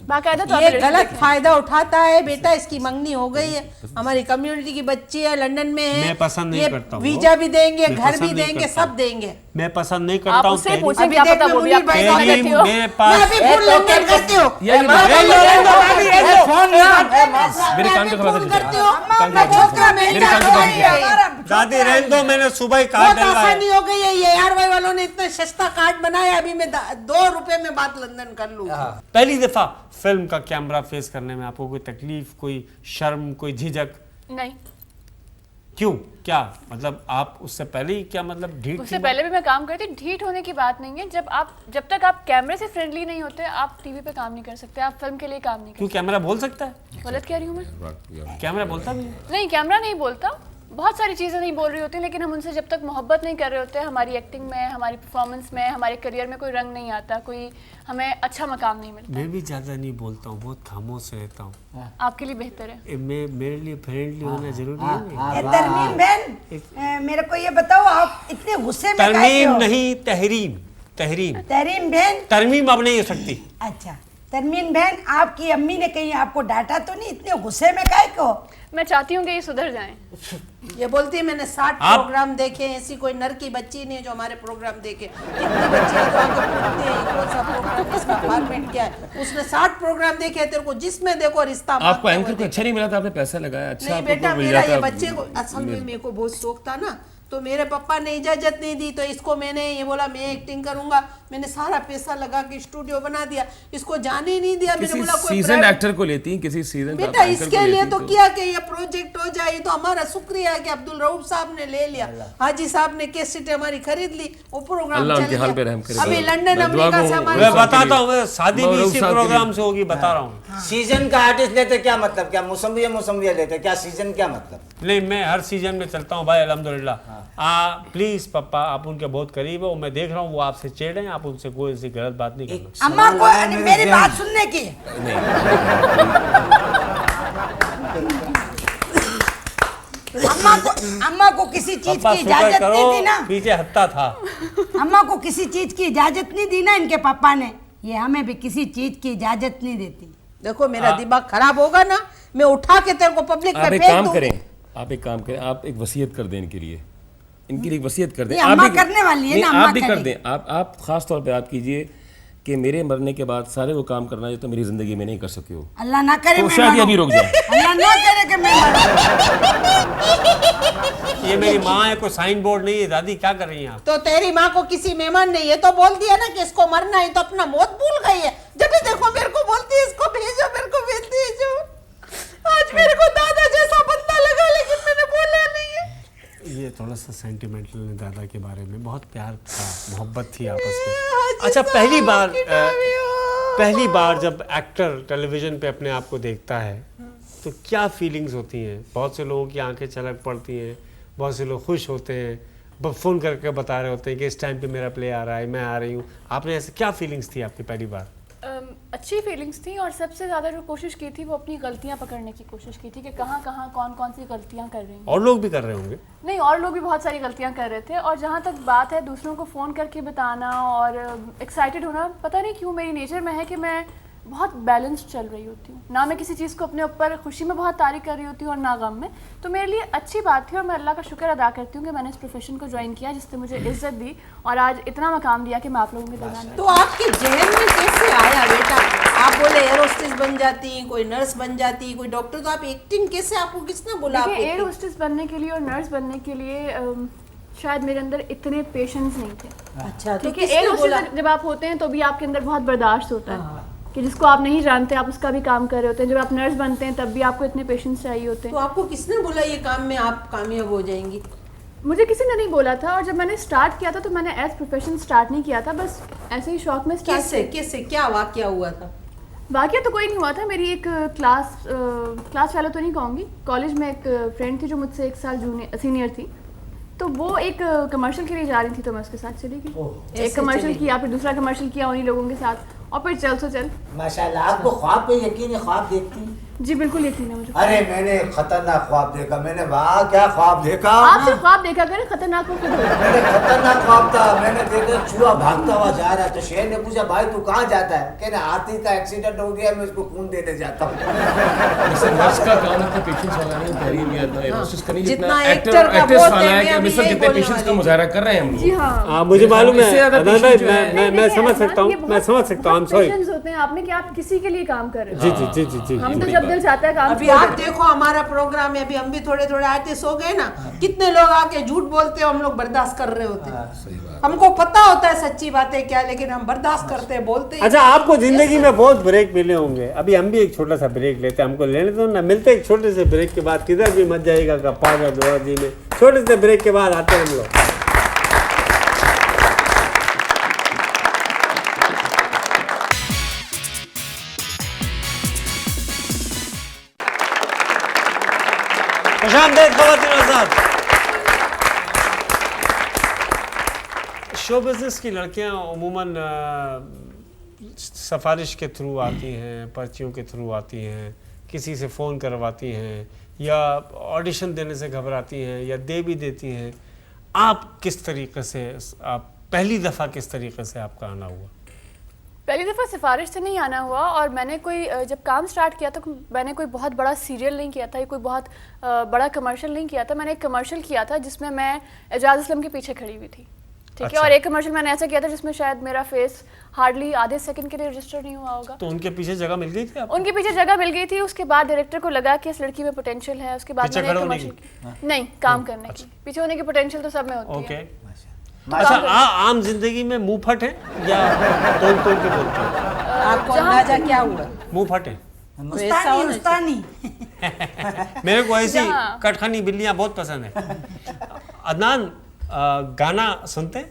बाकायदा। तो ये आप लड़की गलत देखें। फायदा उठाता है बेटा, इसकी मंगनी हो गई है, हमारी कम्युनिटी की बच्ची है, लंदन में है। मैं पसंद नहीं ये करता हूँ। वीजा भी देंगे, मैं घर पसंद भी नहीं देंगे, करता सब हूँ। देंगे। मैं पसंद नहीं आप करता हूँ। उससे पूछें अभी क्या देख पता मैं वो भी मुनीर आपको भाई पसंद से करती हो। मेरे मैं पास अभी फुल लंदन करती हूँ। ये मैं मेरे कान पे अभी थोड़ा सा फोन चीज़ करती है। हूँ। मैं छोकरा मेरी मेरे कान पे दादी थोड़ा सा है। दादी रहने दो, मैंने सुबह ही कार्ड बहुत डलवाया है। आसानी हो गई है, ये ARY वालों ने इतना सस्ता कार्ड बनाया, अभी मैं 2 रुपए में बात लंदन कर लूँ। पहली दफा फिल्म का कैमरा फेस करने में आपको कोई तकलीफ, कोई शर्म, कोई झिझक? नहीं, क्यों, क्या मतलब आप उससे पहले ही क्या मतलब ढीठ उससे थी? पहले भी मैं काम करती। ढीठ होने की बात नहीं है, जब तक आप कैमरे से फ्रेंडली नहीं होते आप टीवी पे काम नहीं कर सकते, आप फिल्म के लिए काम नहीं क्यों, कैमरा बोल सकता है? कर। गलत कह रही हूँ मैं? कैमरा बोलता भी है? नहीं, कैमरा नहीं बोलता, बहुत सारी चीज़ें नहीं बोल रही होती, लेकिन हम उनसे जब तक मोहब्बत नहीं कर रहे होते, हमारी एक्टिंग में, हमारी परफॉर्मेंस में, हमारे करियर में कोई रंग नहीं आता, कोई हमें अच्छा मकाम नहीं मिलता। मैं भी ज्यादा नहीं बोलता हूँ, बहुत खामोश रहता हूँ। आपके लिए बेहतर है। मेरे लिए फ्रेंडली होना जरूरी है नहीं? ए, तरमीम बहन, मेरे को ये बताओ, आप इतने गुस्से में काहे तरमीम हो? नहीं, तहरीम। तहरीम, तरीम बहन। तरमीम अब नहीं हो सकती। अच्छा तरमीन बहन, आपकी अम्मी ने कहीं आपको डांटा तो नहीं? इतने गुस्से में काहे को? मैं चाहती हूँ कि ये सुधर जाएं। ये बोलती है मैंने 60 आप- प्रोग्राम देखे हैं, ऐसी कोई नर की बच्ची नहीं है जो हमारे प्रोग्राम देखे। कितनी बच्ची है जो आके पूछते हैं कौन सा प्रोग्राम, इसका फॉर्मेट क्या है। उसने 60 प्रोग्राम देखे हैं, तेरे को जिसमें देखो रिश्ता आपको मांगते हुए एंकर को देखे। अच्छा नहीं मिला था, आपने पैसा लगाया, अच्छा नहीं आपको बेटा, मिल मेरा जाता। ये बच्चे को असल में मेरे को बहुत शौक था ना, तो मेरे पापा ने इजाजत नहीं दी, तो इसको मैंने ये बोला मैं एक्टिंग करूंगा, मैंने सारा पैसा लगा के स्टूडियो बना दिया, इसको जाने ही नहीं दिया। मैंने किसी बोला कोई सीजन private- एक्टर को लेती हैं, किसी सीजन बेटा इसके लिए तो किया कि ये प्रोजेक्ट हो जाए, तो हमारा शुक्रिया है कि अब्दुल रऊफ साहब ने ले लिया, हाजी साहब ने कैसेट हमारी खरीद ली, वो प्रोग्राम अल्लाह चल उनके हाल पे गया। रहम करे। अभी लंदन मैं दुआ अमेरिका को- से हमारी मैं साहब के बताता लिए- हूँ, शादी भी मौलवी इसी साहब के लिए- प्रोग्राम से होगी, बता रहा हूँ। सीजन का आर्टिस्ट लेते क्या मतलब, क्या मौसमिया लेते क्या, सीजन क्या मतलब? नहीं, मैं हर सीजन में चलता हूँ भाई, अल्हम्दुलिल्लाह। प्लीज पापा, आप उनके बहुत करीब हो, मैं देख रहा हूँ वो आपसे चिढ़ हैं, आप उनसे कोई ऐसी गलत बात नहीं करना। अम्मा को मेरी बात सुनने की। अम्मा को किसी चीज पापा की शुक्र इजाजत करो, नहीं दी ना, पीछे हत्ता था। अम्मा को किसी चीज की इजाजत नहीं दी ना इनके पापा ने, ये हमें भी किसी चीज की इजाजत नहीं देती। देखो मेरा दिमाग खराब होगा ना, मैं उठा के तेरे को पब्लिक आप पे एक फेंक काम दूंगी। करें, आप एक वसीयत कर दें इनके लिए, इनके लिए एक वसीयत कर दें। ये आप अम्मा भी- करने वाली है नहीं, ना, अम्मा आप भी कर करेगी। दें। आप खास तौर पे आप कीजिए कि मेरे मरने के बाद सारे वो काम करना जो तो मेरी जिंदगी में नहीं कर सके हो, अल्लाह ना करे तो मैं शायद मरूं। अभी रुक जाए। अल्लाह ना करे कि मैं मरूं। ये मेरी माँ है, कोई साइन बोर्ड नहीं है। दादी क्या कर रही हैं आप? तो तेरी माँ को किसी मेहमान ने ये तो बोल दिया ना कि इसको मरना है, तो अपना मौत भूल गई है। जब भी देखो मेरे को बोलती है इसको भेजो, मेरे को भेजो। आज मेरे को दादा जैसा बंदा लगा, लेकिन मैंने बोला नहीं है। ये थोड़ा सा सेंटिमेंटल है दादा के बारे में, बहुत प्यार था, मोहब्बत थी आपस में। अच्छा, पहली बार जब एक्टर टेलीविजन पे अपने आप को देखता है तो क्या फीलिंग्स होती हैं? बहुत से लोगों की आंखें छलक पड़ती हैं, बहुत से लोग खुश होते हैं, फ़ोन करके बता रहे होते हैं कि इस टाइम पे मेरा प्ले आ रहा है, मैं आ रही हूँ। आपने ऐसे क्या फीलिंग्स थी आपकी पहली बार? अच्छी फीलिंग्स थी, और सबसे ज़्यादा जो कोशिश की थी वो अपनी गलतियाँ पकड़ने की कोशिश की थी कि कहाँ कहाँ कौन कौन सी गलतियाँ कर रही हैं। और लोग भी कर रहे होंगे? नहीं, और लोग भी बहुत सारी गलतियाँ कर रहे थे। और जहाँ तक बात है दूसरों को फ़ोन करके बताना और एक्साइटेड होना, पता नहीं क्यों मेरी नेचर में है कि मैं बहुत बैलेंस्ड चल रही होती हूँ, ना मैं किसी चीज़ को अपने ऊपर खुशी में बहुत तारीफ कर रही होती हूँ और ना गम में। तो मेरे लिए अच्छी बात थी और मैं अल्लाह का शुक्र अदा करती हूँ कि मैंने इस प्रोफेशन को ज्वाइन किया, जिसने मुझे इज्जत दी और आज इतना मकाम दिया कि मैं आप लोगों के दरमियान में। तो आपके जहन में कैसे आया बेटा? आप बोले एयर होस्टेस बन जाती, कोई नर्स बन जाती, कोई डॉक्टर, तो आप एक्टिंग कैसे, आपको किसने बोला? देखिए, एयर होस्टेस बनने के लिए और नर्स बनने के लिए शायद मेरे अंदर इतने पेशेंस नहीं थे। अच्छा, तो क्योंकि किसने एयर बोला? होस्टेस जब आप होते हैं तो भी आपके अंदर बहुत बर्दाश्त होता है कि जिसको आप नहीं जानते आप उसका भी काम कर रहे होते हैं। जब आप नर्स बनते हैं तब भी आपको इतने पेशेंस चाहिए होते तो हैं। आपको किसने बोला ये काम में आप कामयाब हो जाएंगी? मुझे किसी ने नहीं बोला था, और जब मैंने स्टार्ट किया था तो मैंने एज प्रोफेशन स्टार्ट नहीं किया था, बस ऐसे ही शौक में स्टार्ट। कैसे क्या वाकया हुआ था? वाकया तो कोई नहीं हुआ था। मेरी एक क्लास फेलो तो नहीं कहूँगी, कॉलेज में एक फ्रेंड थी जो मुझसे 1 साल सीनियर थी, तो वो एक कमर्शियल के लिए जा रही थी तो मैं उसके साथ चली गई। एक कमर्शियल किया, फिर दूसरा कमर्शियल किया उन्हीं लोगों के साथ, और फिर चल माशाल्लाह, आपको ख्वाब पे यकीन है? ख्वाब देखती? जी बिल्कुल यकीन है मुझे। अरे मैंने खतरनाक ख्वाब देखा, मैंने वाह क्या ख्वाब देखा। आप सिर्फ ख्वाब देखा करें, खतरनाक हो खुद हो। मैंने खतरनाक ख्वाब था, मैंने देखा चूहा भागता हुआ जा रहा है, तो शेर ने पूछा भाई तू कहाँ जाता है? कहने हाथी का एक्सीडेंट हो गया, मैं उसको खून देने जाता हूँ। नर्स का काम है पेशेंस वाला नहीं, तहरीर में इतना एरोसिस करनी जितना जितना एक्टर का एक्ट्रेस बहुत वाला है, है कि मैं हम इस वक्त यही जितने बोलने पेशेंस का वाली। मुजाहरा कर रहे हैं हम जी लोग। हाँ, मुझे मालूम इससे ज्यादा है, patient जो है- मैं समझ सकता हूँ, मैं समझ सकता हूँ। सॉरी पेशेंस होते हैं आप में कि आप किसी के लिए काम कर रहे जी हो। जी जी जी जी हम तो जब दिल चाहता है काम अभी छोड़ आप देते हैं। देखो हमारा प्रोग्राम में, अभी हम भी थोड़े थोड़े आर्टिस्ट हो गए ना, कितने लोग आके झूठ बोलते हैं, हम लोग बर्दाश्त कर रहे होते हैं। हमको पता होता है सच्ची बातें क्या, लेकिन हम बर्दाश्त करते हैं, बोलते हैं। अच्छा, आपको जिंदगी में बहुत ब्रेक मिले होंगे, अभी हम भी एक छोटा सा ब्रेक लेते हैं, हमको लेने दो ना। मिलते हैं एक छोटे से ब्रेक के बाद, किधर भी मत जाएगा गप्पा जी में। छोटे से ब्रेक के बाद आते हैं हम लोग। शो बिजनेस की लड़कियां अमूमन सिफारिश के थ्रू आती हैं, पर्चियों के थ्रू आती हैं, किसी से फ़ोन करवाती हैं, या ऑडिशन देने से घबराती हैं, या दे भी देती हैं। आप किस तरीके से, आप पहली दफ़ा किस तरीके से आपका आना हुआ? पहली दफ़ा सिफारिश से नहीं आना हुआ, और मैंने कोई जब काम स्टार्ट किया तो मैंने कोई बहुत बड़ा सीरियल नहीं किया था, या कोई बहुत बड़ा कमर्शियल नहीं किया था। मैंने एक कमर्शियल किया था जिसमें मैं एजाज असलम के पीछे खड़ी हुई थी, ठीक है। अच्छा। और एक कमर्शियल मैंने ऐसा किया था जिसमें शायद मेरा फेस हार्डली आधे सेकंड के लिए रजिस्टर नहीं हुआ होगा। तो उनके पीछे जगह मिल गई थी आपको? उनके पीछे जगह मिल गई थी। उसके बाद डायरेक्टर को लगा कि इस लड़की में पोटेंशियल है, उसके बाद पीछे मैंने एक खड़े होने कमर्शियल नहीं काम करने की। पीछे होने की पोटेंशियल तो सब में होती ओके। है। अच्छा, आम जिंदगी में मुंह फट है या तोड़ तोड़ के बोलते हैं? आपको अंदाजा क्या हुआ? मुंह फट है? तो ऐसा होना उस्तानी मेरे को ऐसी जहाँ- कटखानी बिल्लियां बहुत पसंद है। अदनान गाना सुनते हैं?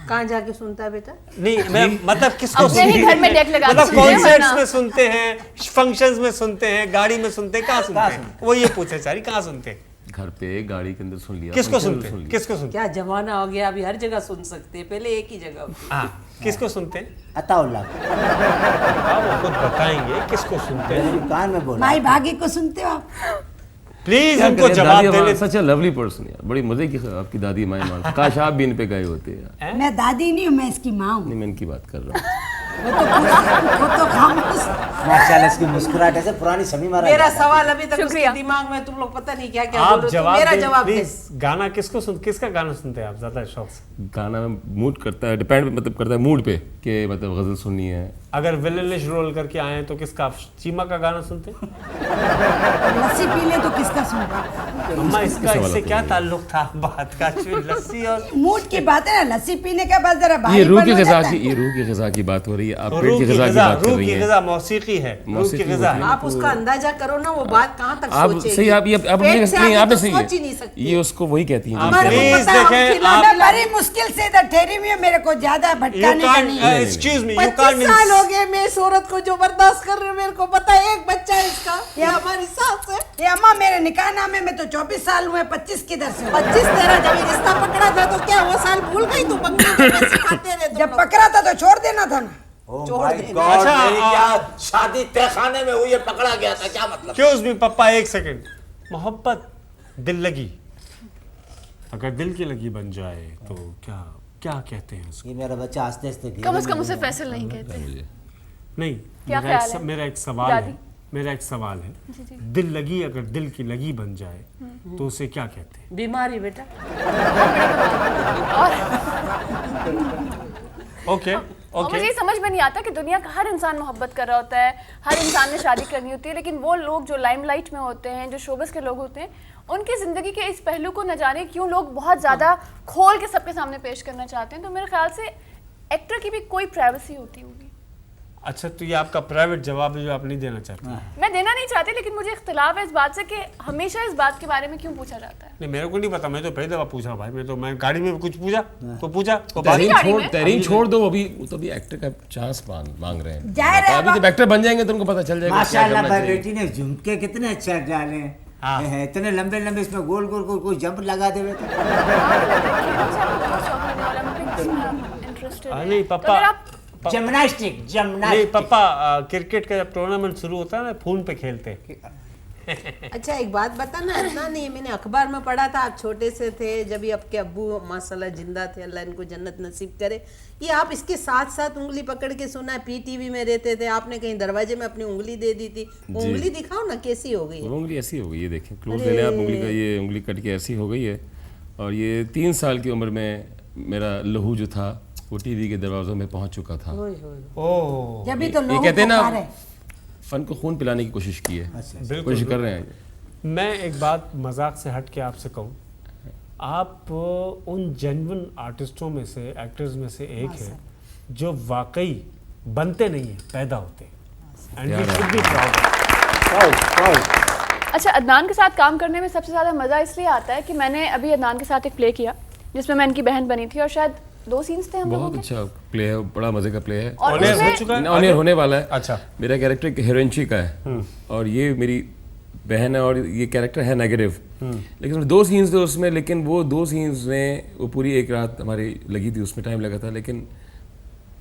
कहाँ जाके सुनता है बेटा? नहीं, मैं मतलब किसको अपने ही घर में डेक लगा के मतलब सुनते हैं, कॉन्सर्ट्स वरना- में सुनते हैं, फंक्शंस में सुनते हैं, गाड़ी में सुनते हैं, कहाँ सुनते हैं? वो ये पूछे सारी, कहाँ सुनते हैं? घर पे गाड़ी के अंदर सुन लिया, किसको function में सुनते सुन हैं? लिया। किसको सुनते क्या जमाना हो गया, अभी हर जगह सुन सकते हैं, पहले एक ही जगह होती। हैं? हाँ, किसको सुनते हैं? अताउल्लाह आप वो खुद बताएंगे किसको सुनते हैं। कान में बोला। माई भागी को सुनते हो आप? प्लीज क्या उनको करें, जवाब दादी देने। सच लवली पर्सन यार, बड़ी मजे की आपकी दादी माँ मान, काश आप भी इन पे गए होते यार। मैं दादी नहीं हूँ, मैं इसकी माँ हूँ। नहीं, मैं इनकी बात कर रहा हूँ। वो तो खामोश। माशाल्लाह, इसकी मुस्कुराहट ऐसे पुरानी शमीमा रहा मेरा है। सवाल अभी तक शुक्रिया। उसके दिमाग में, तुम लोग पता नहीं क्या क्या आप बोल रहे हो, तो जवाब मेरा दें, जवाब दे। प्लीज। गाना किसका गाना सुनते हैं आप ज्यादा शौक से? गाना में मूड करता है, डिपेंड मतलब करता है मूड पे कि मतलब गजल सुननी है, अगर विलेनिश रोल करके आए हैं तो किसका? आप चीमा का गाना सुनते? लस्सी पी ले तो किसका सुनता? अम्मा इसका इससे क्या ताल्लुक था बात का? लस्सी और मूड की बात है ना, लस्सी पीने के बाद जरा ये भारी रूह की हो ग़िज़ा जाता की है। ये रूह की ग़िज़ा की बात हो रही है, आप पेट रूह की की ग़िज़ा की ग़िज़ा, बात कर रूह रही की हैं। ग़िज़ा मौसीकी है, रूह की मौसीकी ग़िज़ा है। आप उसका अंदाजा करो ना, वो बात कहाँ तक आप सोचेगी। सही आप ये आप पेट से नहीं आगे आपने तो सही सोच ही है, नहीं सकती। ये उसको वही कहती हैं। आप हमारे को प्लीज पता है, हम देखें, खिलाने मैं बड़ी मुश्किल से इधर ठहरी हुई हूँ, मेरे को ज्यादा भटकाने का नहीं है। एक्सक्यूज मी, यू 25 साल हो गए मैं इस औरत को जो बर्दाश्त कर रही हूँ, मेरे को पता है एक बच्चा है इसका, ये हमारी सास है। ये अम्मा मेरे निकाह नामे में तो 24 साल हुए, 25 किधर से हुए? 25 तेरा जब ये रिश्ता पकड़ा था तो क्या वो साल भूल गई तू? बंगले में पैसे खाते रहे तुम जब लोग। पकड़ा था तो छोड़ देना था ना। Oh छोड़ my दे। God, अच्छा, मेरी क्या शादी तहखाने में हुई है, पकड़ा गया था, क्या मतलब? क्यों उसमें पप्पा एक सेकंड, मोहब्बत दिल लगी, अगर दिल की लगी बन जाए तो क्या क्या कहते हैं उसको? ये मेरा बच्चा आस्ते आस्ते कम से कम उसे फैसल नहीं कहते। नहीं, क्या मेरा ख्याल है? मेरा एक सवाल दादी? है, मेरा एक सवाल है, जी, जी। दिल लगी अगर दिल की लगी बन जाए तो उसे क्या कहते हैं? बीमारी बेटा। ओके और मुझे ये समझ में नहीं आता कि दुनिया का हर इंसान मोहब्बत कर रहा होता है, हर इंसान ने शादी करनी होती है, लेकिन वो लोग जो लाइमलाइट में होते हैं, जो शोबिस के लोग होते हैं, उनकी जिंदगी के इस पहलू को न जाने क्यों लोग बहुत ज्यादा खोल के सबके सामने पेश करना चाहते हैं। तो मेरे ख्याल से एक्टर की भी कोई प्राइवेसी होती होगी। अच्छा, तो ये आपका प्राइवेट जवाब है जो आप नहीं देना चाहते? मैं देना नहीं चाहती, लेकिन मुझे इख्तिलाफ है इस बात से कि हमेशा इस बात के बारे में क्यों पूछा जाता है। नहीं, मेरे को नहीं पता, मैं तो पहली दफा पूछा भाई, मैं गाड़ी में कुछ पूछा को बात तहरीन छोड़ दो, अभी वो तो अभी एक्टर का चांस मांग रहे हैं। जाहिर है, अभी जब एक्टर बन जाएंगे तो उनको पता चल जाएगा क्या माशाल्लाह करना भाई, चाहिए। बेटी ने झुमके कितने अच्छे डाले हैं। हाँ। इतने लंबे लंबे, इसमें गोल गोल गोल कोई जंप लगा देवे तो। नहीं, पापा। जिम्नास्टिक नहीं जिम्नास्टिक। पापा, क्रिकेट का जब टूर्नामेंट शुरू होता है ना, फोन पे खेलते हैं। अच्छा एक बात बता ना, इतना नहीं, मैंने अखबार में पढ़ा था, आप छोटे से थे जब ये आपके अब्बू माशाल्लाह जिंदा थे, अल्लाह इनको जन्नत नसीब करे, ये आप इसके साथ साथ उंगली पकड़ के, सुना है पीटीवी में रहते थे, आपने कहीं दरवाजे में अपनी उंगली दे दी थी, वो उंगली दिखाओ ना कैसी हो गई है। वो उंगली ऐसी हो गई है, देखें क्लोज ले लें आप उंगली का, ये उंगली कट के ऐसी हो गई है। और ये 3 साल की उम्र में मेरा लहू जो था वो टीवी के दरवाजों में पहुंच चुका था। ओह, जब भी तो ये लोग कहते हैं ना, पुकारे। फन को खून पिलाने की कोशिश की है, बिल्कुल कोशिश कर रहे हैं। मैं एक बात मजाक से हट के आपसे कहूँ, आप उन जेन्युइन आर्टिस्टों में से, एक्टर्स में से एक है जो वाकई बनते नहीं है, पैदा होते हैं। And we should be proud. अच्छा, अदनान के साथ काम करने में सबसे ज़्यादा मज़ा इसलिए आता है कि मैंने अभी अदनान के साथ एक प्ले किया जिसमें मैं इनकी बहन बनी थी, और शायद 2 सीन्स थे हम लोगों बहुत के। अच्छा प्ले है, बड़ा मजे का प्ले है। और ऑन एयर उसमें हो चुका है? ऑन एयर होने वाला है। अच्छा। मेरा कैरेक्टर एक हीरोइनची का है और ये मेरी बहन है, और ये कैरेक्टर है नेगेटिव, लेकिन उसमें 2 सीन्स थे उसमें, लेकिन वो 2 सीन्स में वो पूरी एक रात हमारी लगी थी, उसमें टाइम लगा था, लेकिन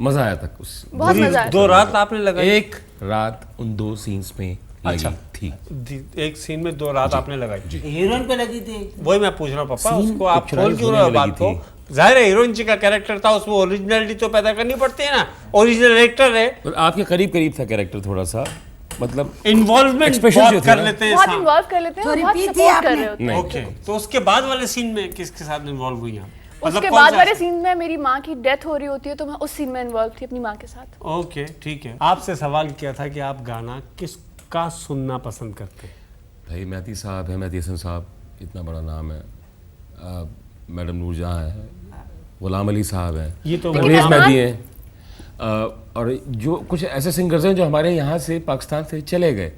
मजा आया था उस बहुत मज़ा आया। 2 रात आपने लगाई? एक रात उन 2 सीन्स में लगी अच्छा। थी। एक सीन में 2 रात आपने लगाई? हीरोइन पे लगी थी। वही मैं पूछ रहा हूँ पापा, सीन उसको आप पिक्चराइज खोल क्यों होने रहे हो में बात लगी को? जाहिर है हीरोइन जी का कैरेक्टर था, उसमें ओरिजिनलिटी तो पैदा करनी पड़ती है ना, ओरिजिनल एक्टर है, और आपके करीब करीब था कैरेक्टर, थोड़ा सा मतलब इन्वॉल्वमेंट Expressions जो बहुत थे कर ना, लेते हैं बहुत साहब। इन्वॉल्व कर लेते हैं, थोड़ी बहुत पी थी सपोर्ट कर आपने? रहे होते हैं। नहीं। ओके, तो उसके बाद वाले सीन में किसके साथ इन्वॉल्व हुई आप? उसके कौन बाद सा वाले सीन? सीन में मेरी माँ की डेथ हो रही होती है, तो मैं उस सीन में इन्वॉल्व थी अपनी माँ के साथ। ओके, ठीक है। आपसे सवाल किया था कि आप गाना किसका सुनना पसंद करते हैं? भाई मेहदी साहब है, मेहदी हसन साहब, इतना बड़ा नाम है, मैडम नूरजहां है, गुलाम अली साहब हैं, ये तो परवेज अदनान- मेहदी हैं, और जो कुछ ऐसे सिंगर्स हैं जो हमारे यहाँ से पाकिस्तान से चले गए,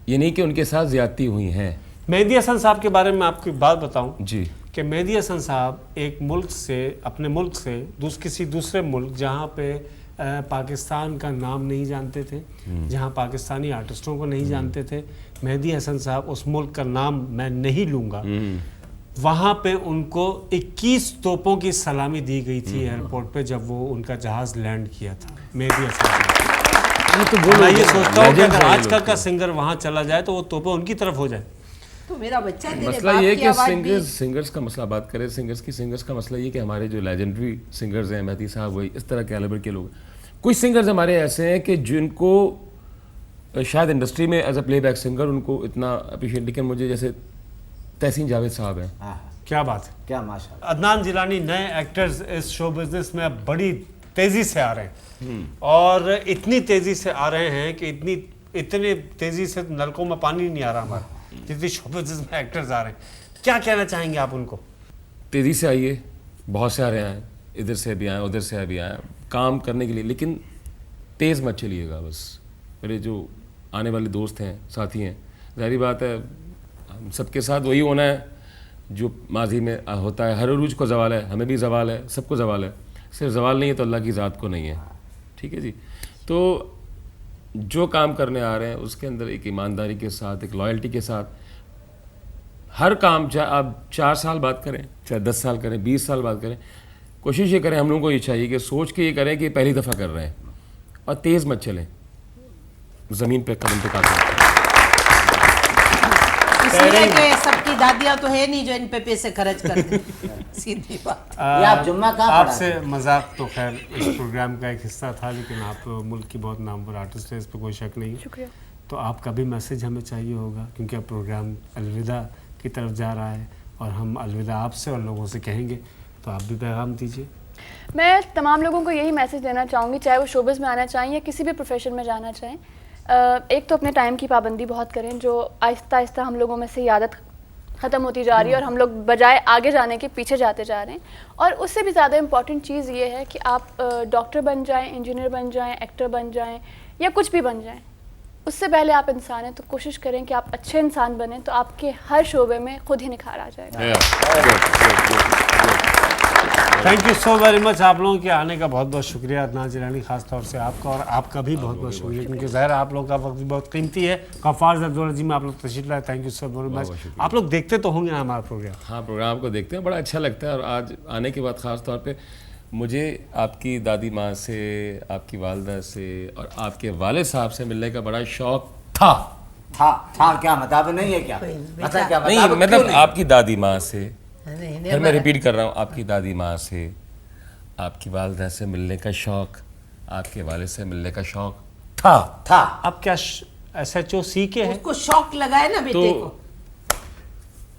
ये नहीं कि उनके साथ ज्यादती हुई हैं। मेहदी हसन साहब के बारे में आपको एक बात बताऊं जी। कि मेहदी हसन साहब एक मुल्क से, अपने मुल्क से किसी दूसरे मुल्क जहाँ पे पाकिस्तान का नाम नहीं जानते थे, जहाँ पाकिस्तानी आर्टिस्टों को नहीं जानते थे, मेहदी हसन साहब, उस मुल्क का नाम मैं नहीं लूँगा, वहाँ पे उनको 21 तोपों की सलामी दी गई थी एयरपोर्ट पे जब वो उनका जहाज़ लैंड किया था। मेहदी हसन साहब, ये तो मैं ये सोचता हूँ कि legends अगर हैं ये आजकल लोग का तो। सिंगर वहाँ चला जाए तो वो तोपें उनकी तरफ हो जाए। तो मेरा बच्चा तेरे मसला बाप ये है की कि आवाज भी सिंगर्स का मसला बात करें, सिंगर्स का मसला ये कि हमारे जो लेजेंडरी सिंगर्स हैं, मेहदी साहब, वही इस तरह के कैलिबर के लोग, कुछ सिंगर्स हमारे ऐसे हैं कि जिनको शायद इंडस्ट्री में एज अ प्लेबैक सिंगर उनको इतना अप्रिशिएट, लेकिन मुझे जैसे तहसीन जावेद साहब हैं, क्या बात है। क्या माशाल्लाह। अदनान जिलानी, नए एक्टर्स इस शो बिजनेस में अब बड़ी तेजी से आ रहे हैं और इतनी तेजी से आ रहे हैं कि इतने तेजी से नलकों में पानी नहीं आ रहा हमारा, जितनी शोबे जिसमें एक्टर्स आ रहे हैं। क्या कहना चाहेंगे आप उनको? तेज़ी से आइए, बहुत से आ रहे हैं, इधर से भी आए, उधर से भी आए काम करने के लिए, लेकिन तेज़ मत चलिएगा। बस मेरे जो आने वाले दोस्त हैं, साथी हैं, ज़ाहिर बात है हम सबके साथ वही होना है जो माजी में होता है। हर रोज़ को ज़वाल है, हमें भी ज़वाल है, सबको ज़वाल है। सिर्फ ज़वाल नहीं है तो अल्लाह की ज़ात को नहीं है, ठीक है जी। तो जो काम करने आ रहे हैं उसके अंदर एक ईमानदारी के साथ, एक लॉयल्टी के साथ हर काम, चाहे आप 4 साल बात करें, चाहे 10 साल करें, 20 साल बात करें, कोशिश ये करें, हम लोगों को ये चाहिए कि सोच के ये करें कि पहली दफ़ा कर रहे हैं और तेज़ मत चलें, ज़मीन पे कदम टिकाते। इसलिए कि सबकी दादियां तो है नहीं जो इन पे पैसे खर्च करते सीधी बात। ये आप जुम्मा कहाँ पढ़ा आपसे मजाक तो खैर इस प्रोग्राम का एक हिस्सा था, लेकिन आप मुल्क की बहुत नामवर आर्टिस्ट है, इस पर कोई शक नहीं। शुक्रिया। तो आपका भी मैसेज हमें चाहिए होगा, क्योंकि अब प्रोग्राम अलविदा की तरफ जा रहा है और हम अलविदा आपसे और लोगों से कहेंगे, तो आप भी पैगाम दीजिए। मैं तमाम लोगों को यही मैसेज देना चाहूँगी, चाहे वो शोबिज़ में आना चाहें या किसी भी प्रोफेशन में जाना चाहें। एक तो अपने टाइम की पाबंदी बहुत करें, जो आहिस्ता आहिस्ता हम लोगों में से ये आदत ख़त्म होती जा रही है और हम लोग बजाय आगे जाने के पीछे जाते जा रहे हैं। और उससे भी ज़्यादा इम्पॉर्टेंट चीज़ ये है कि आप डॉक्टर बन जाएं, इंजीनियर बन जाएं, एक्टर बन जाएं या कुछ भी बन जाएं, उससे पहले आप इंसान हैं, तो कोशिश करें कि आप अच्छे इंसान बने, तो आपके हर शोबे में खुद ही निखार आ जाएगा। Thank you so very much. आप लोगों के आने का बहुत बहुत शुक्रिया अदनान जिलानी, खास तौर से आपका, और आपका भी बहुत बहुत शुक्रिया, क्योंकि ज़ाहिर आप लोगों का वक्त भी बहुत कीमती है। गफ्फार ज़रदौरी जी में आप लोग तशरीफ लाए, thank you so very much. आप लोग देखते तो होंगे ना हमारा प्रोग्राम? हाँ, प्रोग्राम को देखते हैं, बड़ा अच्छा लगता है। और आज आने के बाद ख़ास तौर पे मुझे आपकी दादी माँ से, आपकी वालदा से और आपके वाले साहब से मिलने का बड़ा शौक था। था क्या मतलब नहीं है क्या? मतलब क्या नहीं, मतलब? मतलब आपकी दादी माँ से, नहीं, फिर मैं रिपीट कर रहा हूँ, आपकी दादी माँ से, आपकी वालदा से मिलने का शौक, आपके वाले से मिलने का शौक था। अब क्या SHO सीखे हैं? उसको शौक लगाए ना बेटे को।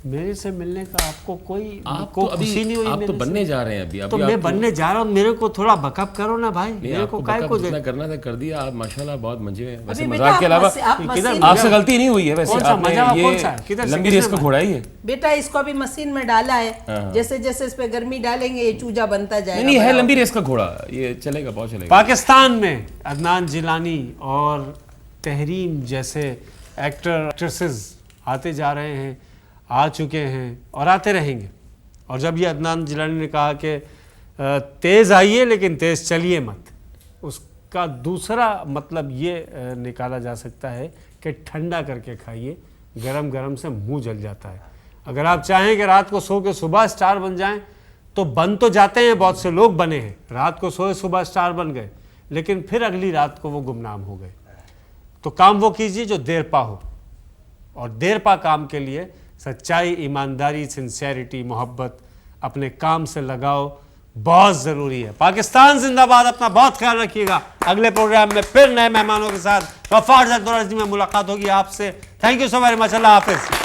मेरे से मिलने का आपको कोई आप को तो अभी खुशी नहीं हुई? आप तो मेरे बनने से? जा रहे हैं अभी तो मैं बनने जा रहा हूँ, मेरे को थोड़ा बकअप करो ना भाई। नहीं, मेरे आपको को काय backup को जितना करना था कर दिया आप, माशाल्लाह बहुत मजे में। वैसे अभी मजाक बेटा के अलावा आप किधर मशीन- आपसे गलती नहीं हुई है, वैसे कौन सा आपने मजा? ये कौन सा? किधर से? लंबी किसने रेस को मारा? घोड़ा ही है। बेटा इसको अभी मशीन में डाला है, जैसे जैसे इस पे गर्मी डालेंगे ये चूजा बनता जाएगा। नहीं है लंबी रेस का घोड़ा, ये चलेगा, बहुत चलेगा। पाकिस्तान में अदनान जिलानी और तहरीम जैसे एक्टर एक्ट्रेसेस आते जा रहे हैं, आ चुके हैं और आते रहेंगे। और जब ये अदनान जिलानी ने कहा कि तेज़ आइए लेकिन तेज़ चलिए मत, उसका दूसरा मतलब ये निकाला जा सकता है कि ठंडा करके खाइए, गरम गरम से मुंह जल जाता है। अगर आप चाहें कि रात को सो के सुबह स्टार बन जाएं, तो बन तो जाते हैं, बहुत से लोग बने हैं, रात को सोए सुबह स्टार बन गए, लेकिन फिर अगली रात को वो गुमनाम हो गए। तो काम वो कीजिए जो देर पा हो, और देर पा काम के लिए सच्चाई, ईमानदारी, सिंसेरिटी, मोहब्बत अपने काम से लगाओ, बहुत ज़रूरी है। पाकिस्तान जिंदाबाद। अपना बहुत ख्याल रखिएगा। अगले प्रोग्राम में फिर नए मेहमानों के साथ गफ्फार ज़रदौरी में मुलाकात होगी आपसे। Thank you so very much. Allah हाफिज़।